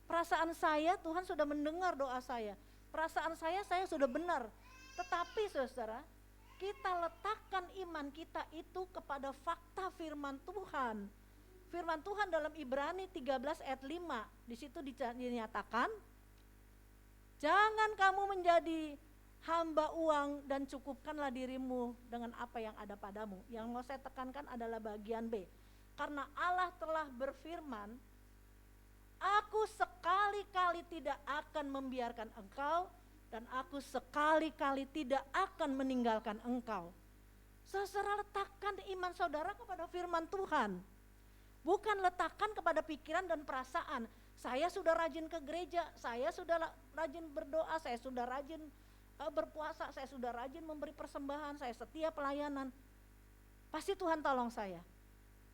Perasaan saya, Tuhan sudah mendengar doa saya. Perasaan saya sudah benar. Tetapi saudara, kita letakkan iman kita itu kepada fakta firman Tuhan. Firman Tuhan dalam Ibrani 13 ayat 5, di situ dinyatakan, jangan kamu menjadi hamba uang dan cukupkanlah dirimu dengan apa yang ada padamu. Yang mau saya tekankan adalah bagian B. Karena Allah telah berfirman, aku sekali-kali tidak akan membiarkan engkau dan aku sekali-kali tidak akan meninggalkan engkau. Saudara, letakkan iman saudara kepada firman Tuhan. Bukan letakkan kepada pikiran dan perasaan. Saya sudah rajin ke gereja, saya sudah rajin berdoa, saya sudah rajin berpuasa, saya sudah rajin memberi persembahan, saya setia pelayanan. Pasti Tuhan tolong saya.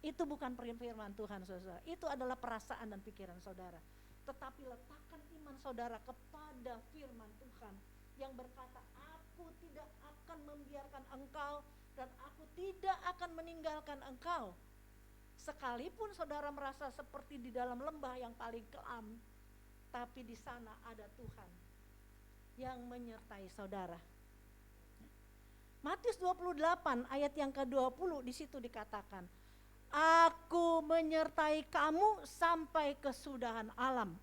Itu bukan firman Tuhan saudara. Itu adalah perasaan dan pikiran saudara. Tetapi letakkan iman saudara kepada firman Tuhan yang berkata, aku tidak akan membiarkan engkau dan aku tidak akan meninggalkan engkau. Sekalipun saudara merasa seperti di dalam lembah yang paling kelam, tapi di sana ada Tuhan yang menyertai saudara. Matius 28 ayat yang ke-20 di situ dikatakan, aku menyertai kamu sampai kesudahan alam.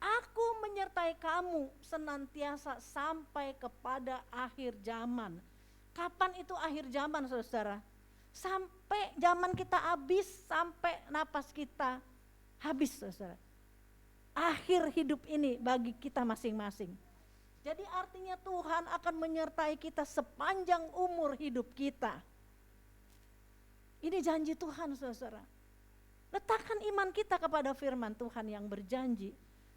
Aku menyertai kamu senantiasa sampai kepada akhir zaman. Kapan itu akhir zaman, saudara? Sampai zaman kita habis, sampai napas kita habis, saudara. Akhir hidup ini bagi kita masing-masing. Jadi artinya Tuhan akan menyertai kita sepanjang umur hidup kita. Ini janji Tuhan, saudara. Letakkan iman kita kepada firman Tuhan yang berjanji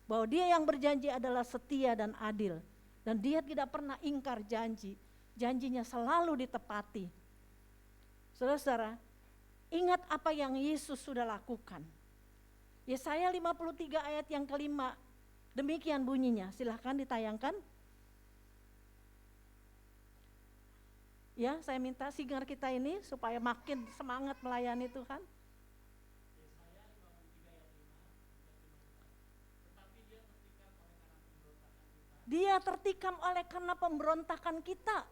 bahwa Dia yang berjanji adalah setia dan adil, dan Dia tidak pernah ingkar janji. Janjinya selalu ditepati. Saudara, ingat apa yang Yesus sudah lakukan. Yesaya 53 ayat yang kelima, demikian bunyinya. Silahkan ditayangkan. Ya, saya minta singer kita ini supaya makin semangat melayani Tuhan. Dia tertikam oleh karena pemberontakan kita.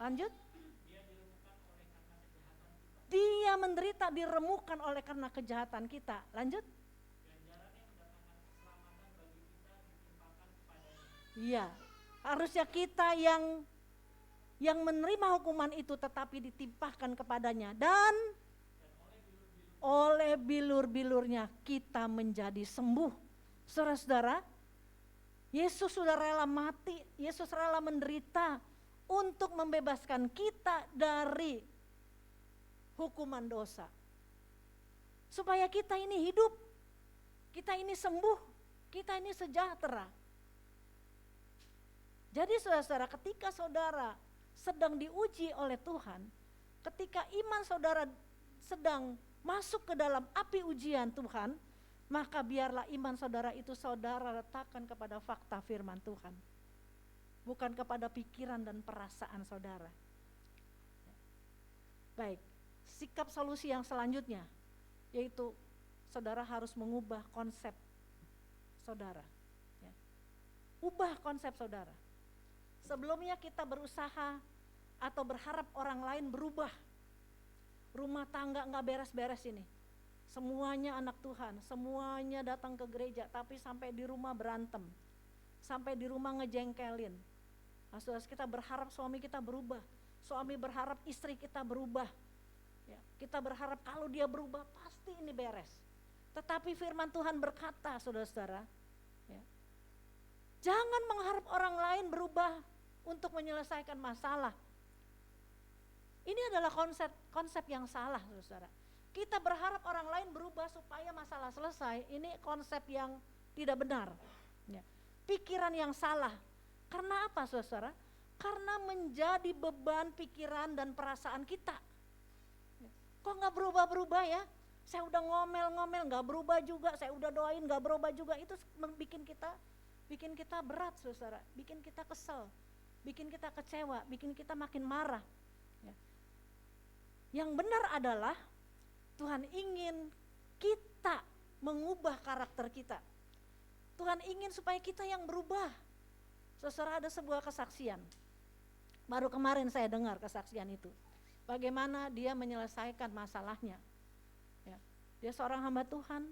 Lanjut. Dia menderita diremukkan oleh karena kejahatan kita. Lanjut. Iya, harusnya kita yang menerima hukuman itu tetapi ditimpahkan kepadanya, dan oleh bilur-bilurnya kita menjadi sembuh. Saudara-saudara, Yesus sudah rela mati, Yesus rela menderita untuk membebaskan kita dari hukuman dosa. Supaya kita ini hidup, kita ini sembuh, kita ini sejahtera. Jadi saudara-saudara, ketika saudara sedang diuji oleh Tuhan, ketika iman saudara sedang masuk ke dalam api ujian Tuhan, maka biarlah iman saudara itu saudara letakkan kepada fakta firman Tuhan, bukan kepada pikiran dan perasaan saudara. Baik, sikap solusi yang selanjutnya, yaitu saudara harus mengubah konsep saudara. Ya. Ubah konsep saudara. Sebelumnya kita berusaha atau berharap orang lain berubah. Rumah tangga gak beres-beres ini. Semuanya anak Tuhan, semuanya datang ke gereja, tapi sampai di rumah berantem, sampai di rumah ngejengkelin. Nah, saudara, kita berharap suami kita berubah, suami berharap istri kita berubah. Ya, kita berharap kalau dia berubah pasti ini beres. Tetapi firman Tuhan berkata, saudara-saudara, ya, jangan mengharap orang lain berubah untuk menyelesaikan masalah. Ini adalah konsep yang salah, saudara. Kita berharap orang lain berubah supaya masalah selesai. Ini konsep yang tidak benar. Ya. Pikiran yang salah. Karena apa, saudara? Karena menjadi beban pikiran dan perasaan kita. Ya. Kok gak berubah-berubah ya? Saya udah ngomel-ngomel gak berubah juga, saya udah doain gak berubah juga. Itu bikin kita berat, saudara. Bikin kita kesel, bikin kita kecewa, bikin kita makin marah. Ya. Yang benar adalah Tuhan ingin kita mengubah karakter kita. Tuhan ingin supaya kita yang berubah. Saudara, ada sebuah kesaksian. Baru kemarin saya dengar kesaksian itu. Bagaimana dia menyelesaikan masalahnya. Ya. Dia seorang hamba Tuhan,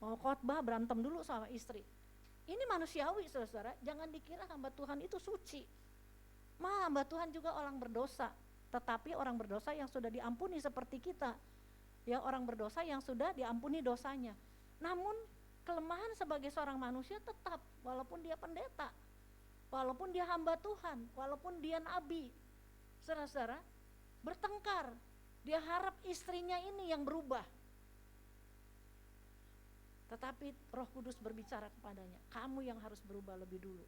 mau khotbah berantem dulu sama istri. Ini manusiawi, saudara. Jangan dikira hamba Tuhan itu suci. Hamba Tuhan juga orang berdosa. Tetapi orang berdosa yang sudah diampuni seperti kita. Ya, orang berdosa yang sudah diampuni dosanya. Namun kelemahan sebagai seorang manusia tetap, walaupun dia pendeta, walaupun dia hamba Tuhan, walaupun dia nabi. Saudara-saudara, bertengkar. Dia harap istrinya ini yang berubah. Tetapi Roh Kudus berbicara kepadanya, kamu yang harus berubah lebih dulu.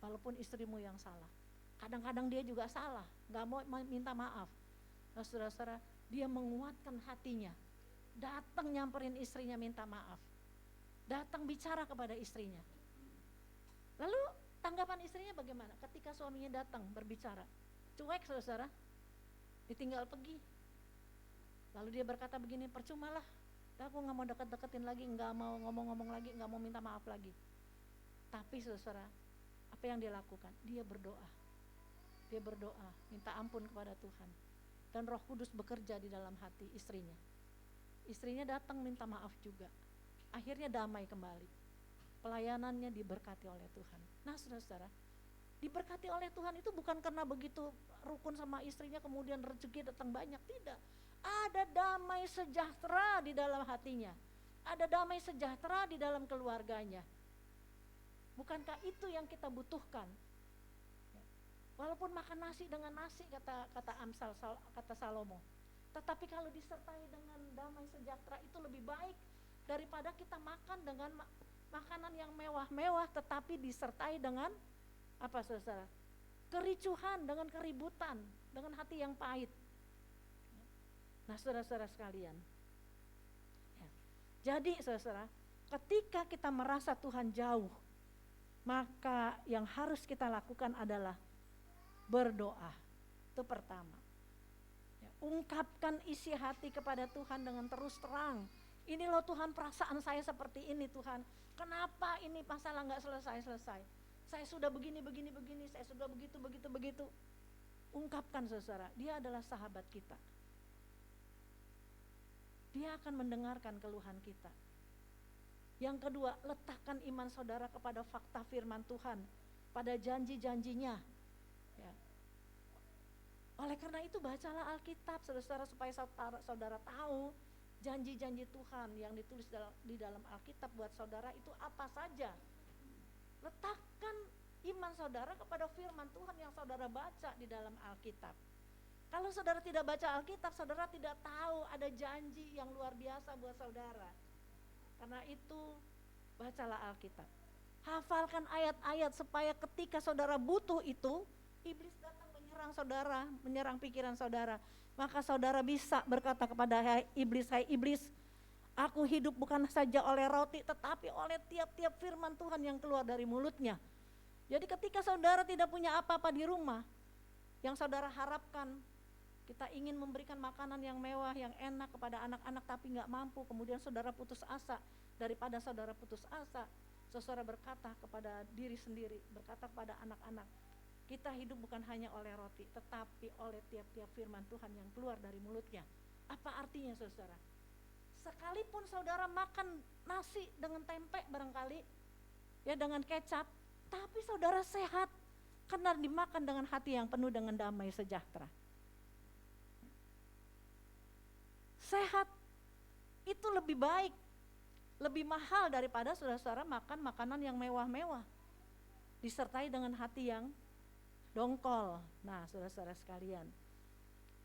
Walaupun istrimu yang salah. Kadang-kadang dia juga salah, gak mau minta maaf. Nah, saudara-saudara, dia menguatkan hatinya. Datang nyamperin istrinya minta maaf. Datang bicara kepada istrinya. Lalu tanggapan istrinya bagaimana? Ketika suaminya datang berbicara, cuek, saudara-saudara, ditinggal pergi. Lalu dia berkata begini, percumalah, aku gak mau deket-deketin lagi, gak mau ngomong-ngomong lagi, gak mau minta maaf lagi. Tapi saudara, apa yang dia lakukan? Dia berdoa. Dia berdoa, minta ampun kepada Tuhan. Dan Roh Kudus bekerja di dalam hati istrinya. Istrinya datang minta maaf juga. Akhirnya damai kembali. pelayanannya diberkati oleh Tuhan. Nah saudara-saudara, diberkati oleh Tuhan itu bukan karena begitu rukun sama istrinya kemudian rezeki datang banyak, tidak. Ada damai sejahtera di dalam hatinya, ada damai sejahtera di dalam keluarganya. Bukankah itu yang kita butuhkan? Walaupun makan nasi dengan nasi, kata Salomo, tetapi kalau disertai dengan damai sejahtera itu lebih baik daripada kita makan dengan makanan yang mewah-mewah tetapi disertai dengan apa saudara? Kericuhan, dengan keributan, dengan hati yang pahit. Nah saudara-saudara sekalian, jadi saudara, ketika kita merasa Tuhan jauh, maka yang harus kita lakukan adalah berdoa. Itu pertama. Ungkapkan isi hati kepada Tuhan dengan terus terang. Ini loh Tuhan, perasaan saya seperti ini Tuhan. Kenapa ini masalah gak selesai-selesai? Saya sudah begini, saya sudah begitu. Ungkapkan saudara, dia adalah sahabat kita. Dia akan mendengarkan keluhan kita. Yang kedua, letakkan iman saudara kepada fakta firman Tuhan, pada janji-janjinya. Ya. Oleh karena itu bacalah Alkitab saudara, supaya saudara tahu janji-janji Tuhan yang ditulis di dalam Alkitab buat saudara itu apa saja. Letakkan iman saudara kepada firman Tuhan yang saudara baca di dalam Alkitab. Kalau saudara tidak baca Alkitab, saudara tidak tahu ada janji yang luar biasa buat saudara. Karena itu bacalah Alkitab. Hafalkan ayat-ayat supaya ketika saudara butuh itu, iblis datang menyerang saudara, menyerang pikiran saudara. Maka saudara bisa berkata kepada hai iblis, aku hidup bukan saja oleh roti tetapi oleh tiap-tiap firman Tuhan yang keluar dari mulutnya. Jadi ketika saudara tidak punya apa-apa di rumah, yang saudara harapkan, kita ingin memberikan makanan yang mewah, yang enak kepada anak-anak tapi gak mampu, kemudian saudara putus asa. Daripada saudara putus asa, saudara berkata kepada diri sendiri, berkata kepada anak-anak, kita hidup bukan hanya oleh roti, tetapi oleh tiap-tiap firman Tuhan yang keluar dari mulutnya. Apa artinya saudara? Sekalipun saudara makan nasi dengan tempe barangkali, ya dengan kecap, tapi saudara sehat, karena dimakan dengan hati yang penuh dengan damai sejahtera. Sehat itu lebih baik, lebih mahal daripada saudara-saudara makan makanan yang mewah-mewah, disertai dengan hati yang dongkol. Nah saudara-saudara sekalian,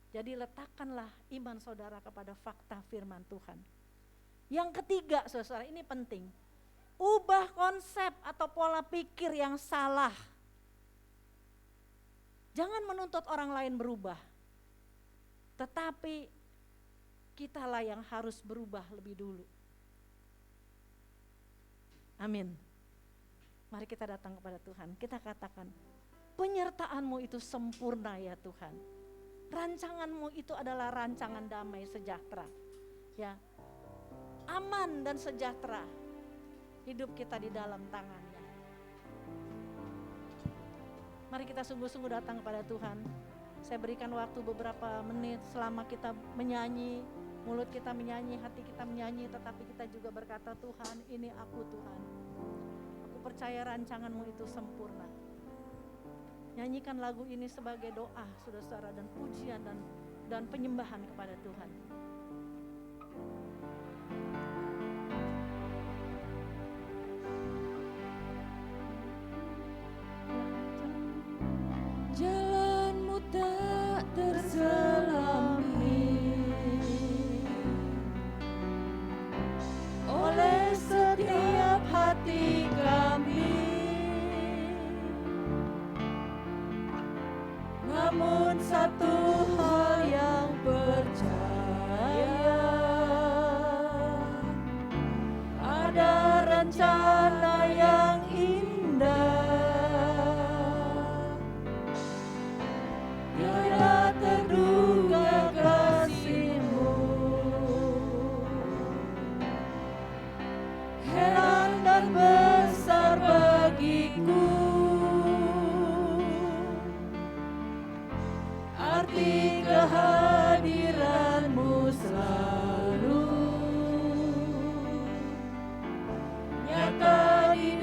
jadi letakkanlah iman saudara kepada fakta firman Tuhan. Yang ketiga saudara-saudara, ini penting, ubah konsep atau pola pikir yang salah. Jangan menuntut orang lain berubah, tetapi kitalah yang harus berubah lebih dulu. Amin. Mari kita datang kepada Tuhan, kita katakan, penyertaan-Mu itu sempurna ya Tuhan. Rancangan-Mu itu adalah rancangan damai sejahtera. Ya, aman dan sejahtera. Hidup kita di dalam tangan-Nya. Mari kita sungguh-sungguh datang kepada Tuhan. Saya berikan waktu beberapa menit selama kita menyanyi, mulut kita menyanyi, hati kita menyanyi, tetapi kita juga berkata, Tuhan, ini aku Tuhan. Aku percaya rancangan-Mu itu sempurna. Nyanyikan lagu ini sebagai doa, saudara-saudara, dan pujian dan penyembahan kepada Tuhan. Jalanmu tak terselami oleh setiap hati kami, namun satu hal yang percaya, ada rencana yang indah. Tiada terduga kasih-Mu, heran dan besar bagiku. Arti kehadiran-Mu selalu nyata di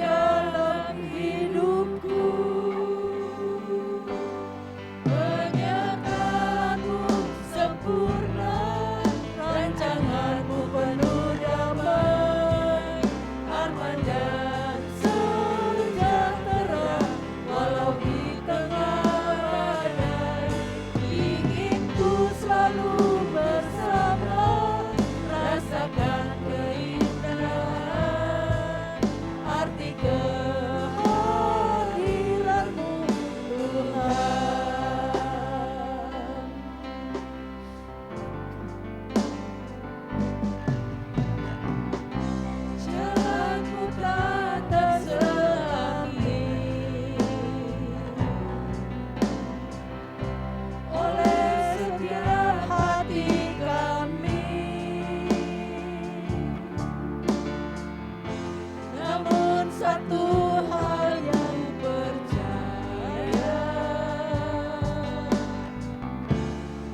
satu hal yang percaya,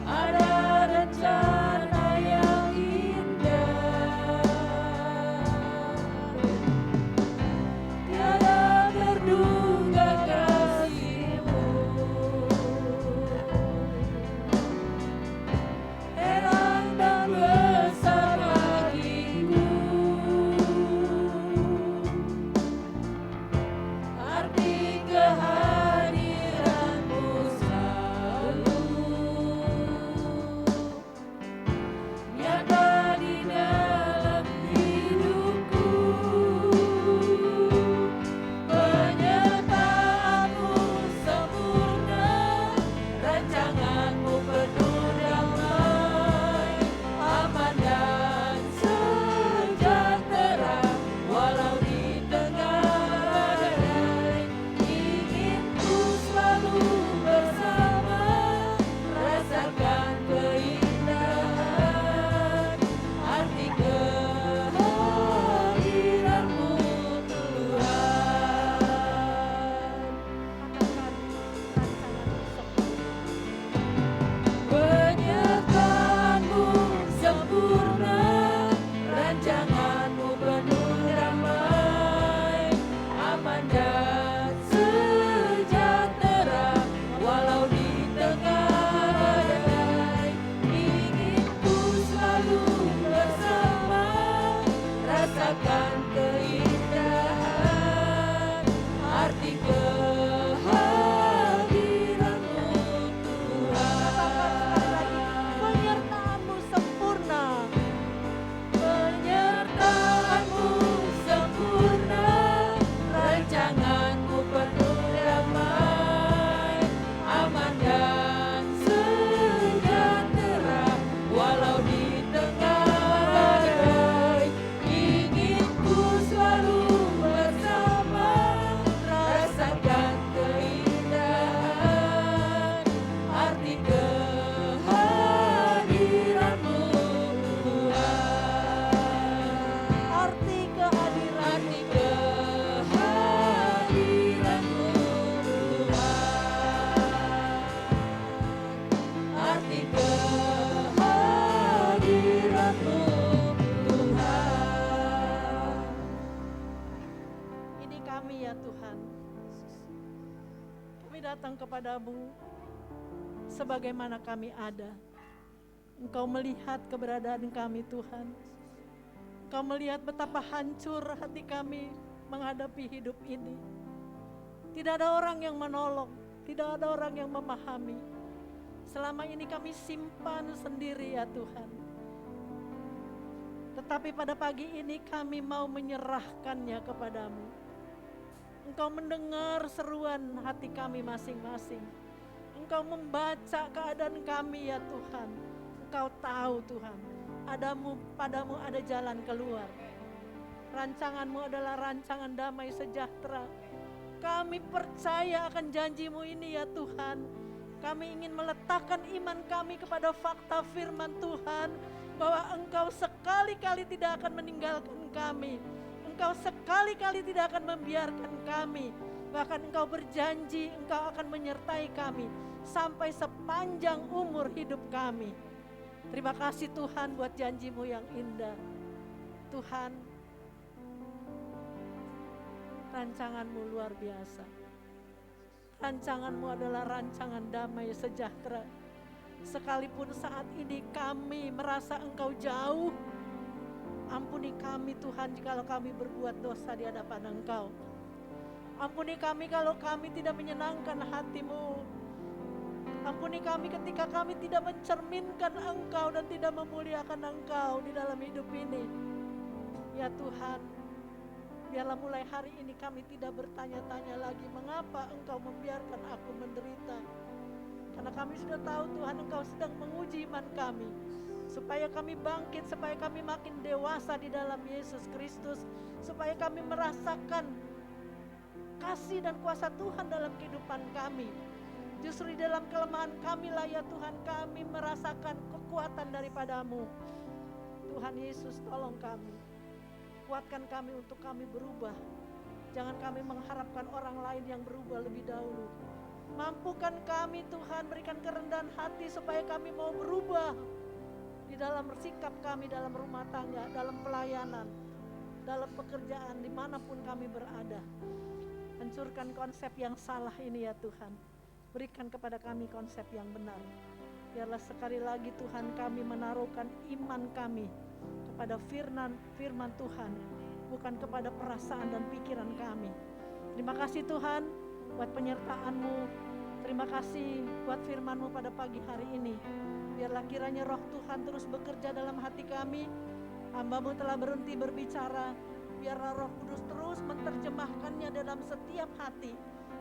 ada rencana yang indah, tiada terduga kasih-Mu, heran dan besar bagiku, arti kehadiran-Mu selalu nyata di dalam hidupku. Penyertaan-Mu sempurna, rancangan-Mu penuh damai, aman dan sejahtera, walau di tengah badai. Ingin ku selalu bersama, rasakan keindahan, arti kehadiran-Mu Tuhan. Penyertaan-Mu sempurna, rancangan-Mu penuh damai, aman dan sejahtera, walau di tengah badai. Ingin ku selalu bersama, rasakan keindahan, arti kehadiran-Mu Tuhan. Penyertaan-Mu sempurna, Penyertaan-Mu sempurna, rancangan-Mu penuh damai, aman dan sejahtera, walau di tengah badai. Ingin ku selalu bersama, rasakan keindahan, arti kehadiran-Mu Tuhan. arti kehadiran Arti kehadiran-Mu Tuhan. Arti kehadiran-Mu Tuhan. ini kami ya Tuhan. Kami datang kepadamu sebagaimana kami ada. Engkau melihat keberadaan kami Tuhan. Engkau melihat betapa hancur hati kami menghadapi hidup ini. Tidak ada orang yang menolong, tidak ada orang yang memahami. Selama ini kami simpan sendiri ya Tuhan. Tetapi pada pagi ini kami mau menyerahkannya kepadamu. Engkau mendengar seruan hati kami masing-masing. Engkau membaca keadaan kami ya Tuhan. Engkau tahu Tuhan, padamu ada jalan keluar. Rancangan-Mu adalah rancangan damai sejahtera. Kami percaya akan janji-Mu ini ya Tuhan. Kami ingin meletakkan iman kami kepada fakta firman Tuhan, bahwa Engkau sekali-kali tidak akan meninggalkan kami. Engkau sekali-kali tidak akan membiarkan kami. Bahkan Engkau berjanji Engkau akan menyertai kami sampai sepanjang umur hidup kami. Terima kasih Tuhan buat janji-Mu yang indah. Tuhan, rancangan-Mu luar biasa. Rancangan-Mu adalah rancangan damai sejahtera. Sekalipun saat ini kami merasa Engkau jauh, ampuni kami Tuhan jikalau kami berbuat dosa di hadapan Engkau. Ampuni kami kalau kami tidak menyenangkan hati-Mu. Ampuni kami ketika kami tidak mencerminkan Engkau dan tidak memuliakan Engkau di dalam hidup ini. Ya Tuhan, biarlah mulai hari ini kami tidak bertanya-tanya lagi mengapa Engkau membiarkan aku menderita. Karena kami sudah tahu Tuhan Engkau sedang menguji iman kami. Supaya kami bangkit, supaya kami makin dewasa di dalam Yesus Kristus. Supaya kami merasakan kasih dan kuasa Tuhan dalam kehidupan kami. Justru di dalam kelemahan kami lah ya Tuhan, kami merasakan kekuatan daripada-Mu. Tuhan Yesus, tolong kami. Kuatkan kami untuk kami berubah. Jangan kami mengharapkan orang lain yang berubah lebih dahulu. Mampukan kami Tuhan, berikan kerendahan hati supaya kami mau berubah di dalam sikap kami, dalam rumah tangga, dalam pelayanan, dalam pekerjaan, dimanapun kami berada. Hancurkan konsep yang salah ini ya Tuhan. Berikan kepada kami konsep yang benar. Biarlah sekali lagi Tuhan kami menaruhkan iman kami kepada firman Tuhan, bukan kepada perasaan dan pikiran kami. Terima kasih Tuhan buat penyertaan-Mu. Terima kasih buat firman-Mu pada pagi hari ini. Biarlah kiranya roh Tuhan terus bekerja dalam hati kami. Hamba-Mu telah berhenti berbicara. Biarlah Roh Kudus terus menerjemahkannya dalam setiap hati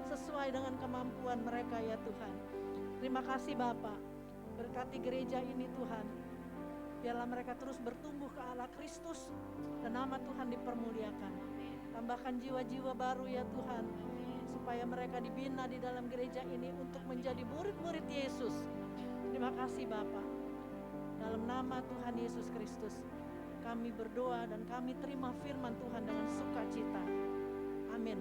sesuai dengan kemampuan mereka ya Tuhan. Terima kasih Bapa. Berkati gereja ini Tuhan. Biarlah mereka terus bertumbuh ke arah Kristus dan nama Tuhan dipermuliakan. Tambahkan jiwa-jiwa baru ya Tuhan, supaya mereka dibina di dalam gereja ini untuk menjadi murid-murid Yesus. Terima kasih Bapa. Dalam nama Tuhan Yesus Kristus kami berdoa dan kami terima firman Tuhan dengan sukacita. Amin.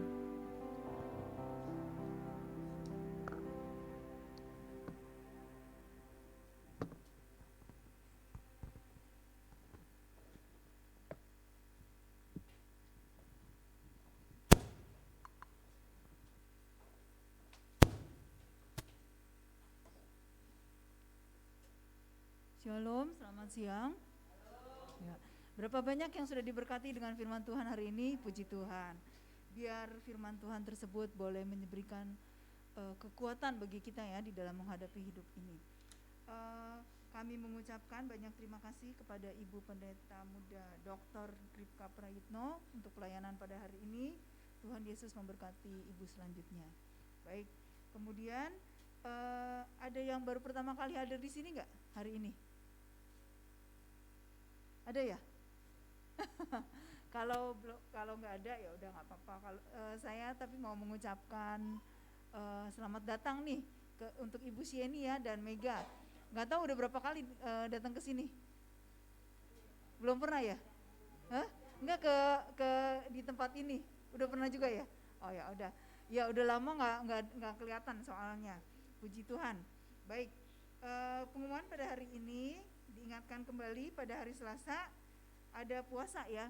Shalom, selamat siang. Ya. Berapa banyak yang sudah diberkati dengan firman Tuhan hari ini? Puji Tuhan. Biar firman Tuhan tersebut boleh memberikan kekuatan bagi kita ya di dalam menghadapi hidup ini. Kami mengucapkan banyak terima kasih kepada Ibu Pendeta Muda Dr. Ripka Prayitno untuk pelayanan pada hari ini. Tuhan Yesus memberkati Ibu selanjutnya. Baik, kemudian ada yang baru pertama kali hadir di sini nggak hari ini? Ada ya? Kalau nggak ada ya udah nggak apa-apa. Kalau saya tapi mau mengucapkan selamat datang nih untuk Ibu Sieni ya dan Mega. Nggak tahu udah berapa kali datang ke sini? Belum pernah ya? Hah? Nggak ke di tempat ini? Udah pernah juga ya? Oh ya udah. Ya udah lama nggak kelihatan soalnya. Puji Tuhan. Baik. Pengumuman pada hari ini diingatkan kembali pada hari Selasa ada puasa ya,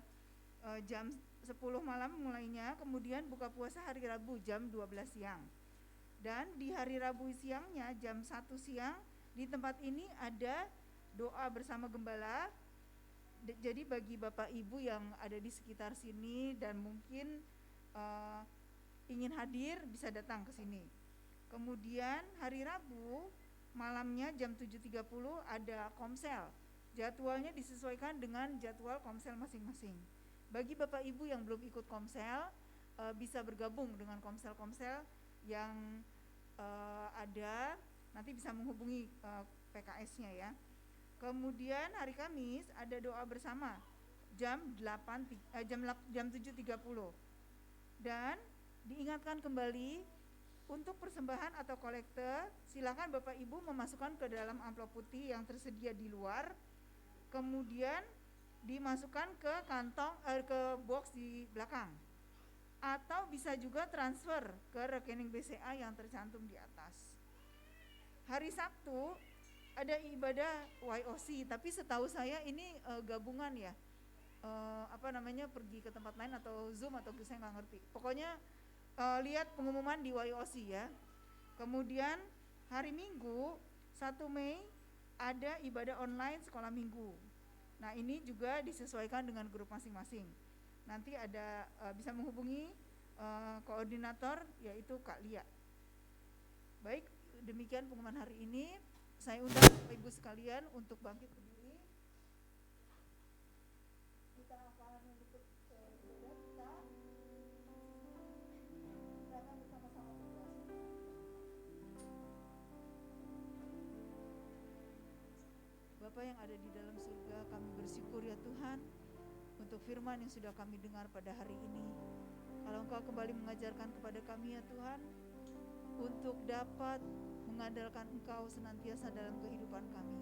jam 10 malam mulainya, kemudian buka puasa hari Rabu jam 12 siang. Dan di hari Rabu siangnya jam 1 siang di tempat ini ada doa bersama gembala. Jadi bagi Bapak Ibu yang ada di sekitar sini dan mungkin ingin hadir bisa datang ke sini. Kemudian hari Rabu malamnya jam 7.30 ada komsel. Jadwalnya disesuaikan dengan jadwal komsel masing-masing. Bagi Bapak Ibu yang belum ikut komsel, bisa bergabung dengan komsel-komsel yang ada, nanti bisa menghubungi PKS-nya ya. Kemudian hari Kamis ada doa bersama jam 7.30. Dan diingatkan kembali untuk persembahan atau kolekte, silakan Bapak Ibu memasukkan ke dalam amplop putih yang tersedia di luar, kemudian dimasukkan ke kantong ke box di belakang, atau bisa juga transfer ke rekening BCA yang tercantum di atas. Hari Sabtu ada ibadah YOC, tapi setahu saya ini gabungan ya, pergi ke tempat lain atau Zoom atau saya nggak ngerti. Pokoknya lihat pengumuman di YOC ya. Kemudian hari Minggu 1 Mei ada ibadah online sekolah minggu. Nah ini juga disesuaikan dengan grup masing-masing. Nanti ada bisa menghubungi koordinator yaitu Kak Lia. Baik, demikian pengumuman hari ini. Saya undang Bapak Ibu sekalian untuk bangkit berdiri. Kita akan menutup ibadah kita. Bapa yang ada di dalam surga, kami bersyukur ya Tuhan untuk firman yang sudah kami dengar pada hari ini. Kalau Engkau kembali mengajarkan kepada kami ya Tuhan, untuk dapat mengandalkan Engkau senantiasa dalam kehidupan kami.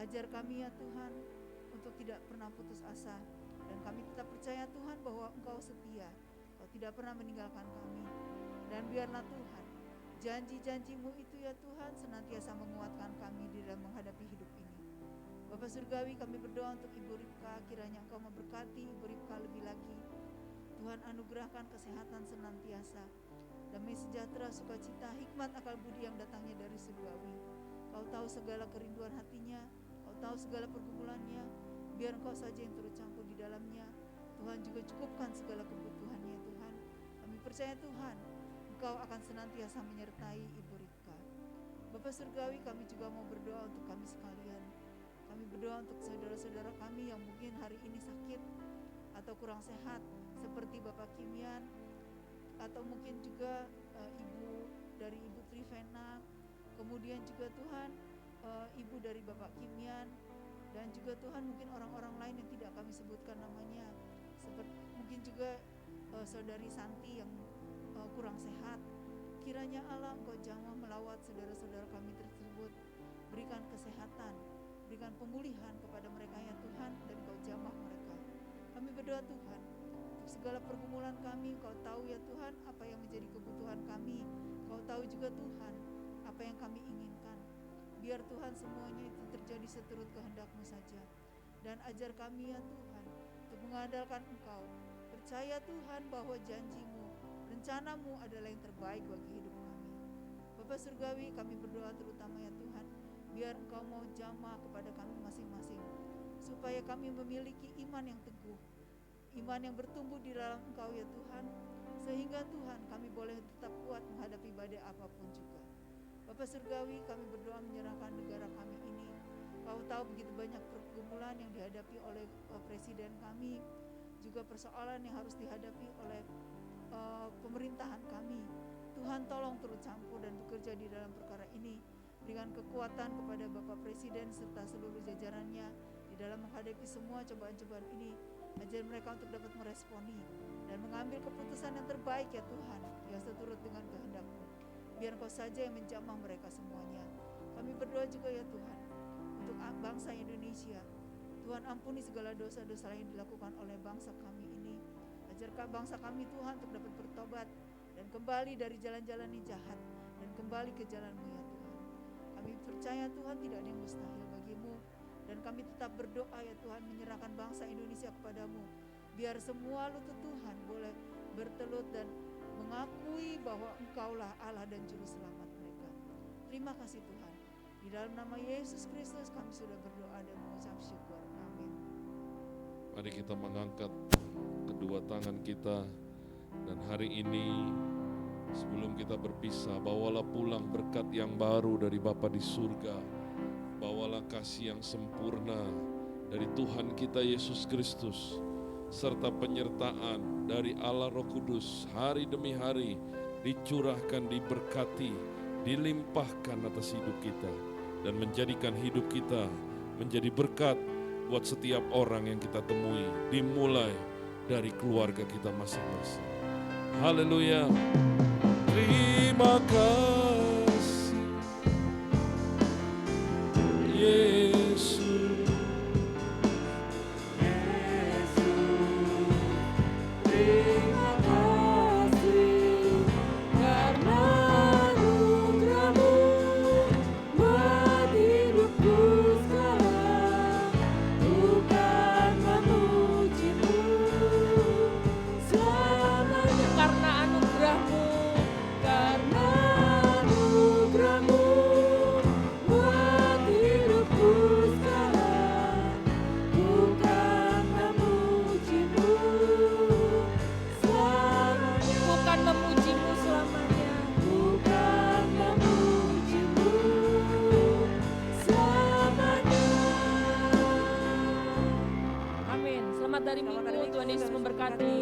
Ajar kami ya Tuhan untuk tidak pernah putus asa, dan kami tetap percaya Tuhan bahwa Engkau setia, Engkau tidak pernah meninggalkan kami. Dan biarlah Tuhan, janji-janji-Mu itu ya Tuhan senantiasa menguatkan kami di dalam menghadapi hidup ini. Bapa Surgawi, kami berdoa untuk Ibu Ripka, kiranya Engkau memberkati Ibu Ripka lebih lagi. Tuhan anugerahkan kesehatan senantiasa, damai sejahtera, sukacita, hikmat, akal budi yang datangnya dari surgawi. Kau tahu segala kerinduan hatinya, Kau tahu segala pergumulannya, biar Engkau saja yang turut campur di dalamnya. Tuhan juga cukupkan segala kebutuhannya Tuhan. Kami percaya Tuhan, Engkau akan senantiasa menyertai Ibu Ripka. Bapa Surgawi, kami juga mau berdoa untuk kami sekalian. Kami berdoa untuk saudara-saudara kami yang mungkin hari ini sakit atau kurang sehat, seperti Bapak Kimian, atau mungkin juga ibu dari Ibu Trivena, kemudian juga Tuhan ibu dari Bapak Kimian, dan juga Tuhan mungkin orang-orang lain yang tidak kami sebutkan namanya, seperti mungkin juga saudari Santi yang kurang sehat. Kiranya Allah Engkau jamah melawat saudara-saudara kami tersebut, berikan kesehatan, berikan pemulihan kepada mereka ya Tuhan, dan Engkau jamah mereka. Kami berdoa Tuhan, untuk segala pergumulan kami, Kau tahu ya Tuhan apa yang menjadi kebutuhan kami. Kau tahu juga Tuhan apa yang kami inginkan. Biar Tuhan semuanya itu terjadi seturut kehendak-Mu saja. Dan ajar kami ya Tuhan untuk mengandalkan Engkau. Percaya Tuhan bahwa janji-Mu, rencana-Mu adalah yang terbaik bagi hidup kami. Bapa Surgawi, kami berdoa terutama ya Tuhan, biar Engkau mau jamah kepada kami masing-masing, supaya kami memiliki iman yang teguh, iman yang bertumbuh di dalam Engkau ya Tuhan, sehingga Tuhan kami boleh tetap kuat menghadapi badai apapun juga. Bapa Surgawi, kami berdoa menyerahkan negara kami ini. Kau tahu begitu banyak pergumulan yang dihadapi oleh presiden kami, juga persoalan yang harus dihadapi oleh pemerintahan kami. Tuhan tolong turut campur dan bekerja di dalam perkara ini. Berikan kekuatan kepada Bapak Presiden serta seluruh jajarannya di dalam menghadapi semua cobaan-cobaan ini. Ajar mereka untuk dapat meresponi dan mengambil keputusan yang terbaik ya Tuhan, yang seturut dengan kehendak-Mu. Biar Engkau saja yang menjamah mereka semuanya. Kami berdoa juga ya Tuhan untuk bangsa Indonesia. Tuhan ampuni segala dosa-dosa yang dilakukan oleh bangsa kami ini. Ajarkan bangsa kami Tuhan untuk dapat bertobat dan kembali dari jalan-jalan yang jahat dan kembali ke jalan-Mu ya Tuhan. Kami percaya Tuhan tidak ada yang mustahil bagi-Mu, dan kami tetap berdoa ya Tuhan menyerahkan bangsa Indonesia kepadamu. Biar semua lutut Tuhan boleh bertelut dan mengakui bahwa Engkaulah Allah dan Juru Selamat mereka. Terima kasih Tuhan. Di dalam nama Yesus Kristus kami sudah berdoa dan mengucap syukur. Amin. Mari kita mengangkat kedua tangan kita, dan hari ini sebelum kita berpisah, bawalah pulang berkat yang baru dari Bapa di surga. Bawalah kasih yang sempurna dari Tuhan kita Yesus Kristus, serta penyertaan dari Allah Roh Kudus hari demi hari dicurahkan, diberkati, dilimpahkan atas hidup kita, dan menjadikan hidup kita menjadi berkat buat setiap orang yang kita temui, dimulai dari keluarga kita masing-masing. Haleluya. Terima kasih Yesus. Terima kasih karena anugerah-Mu buat hidupku sekarang. Bukan memuji-Mu selamanya. Karena anugerah-Mu, Karena anugerah-Mu buat hidupku sekarang. Bukan memuji-Mu selamanya. bukan memuji-Mu selamanya. Bukan memuji-Mu selamanya. Amin. Selamat hari Minggu, Tuhan Yesus memberkati.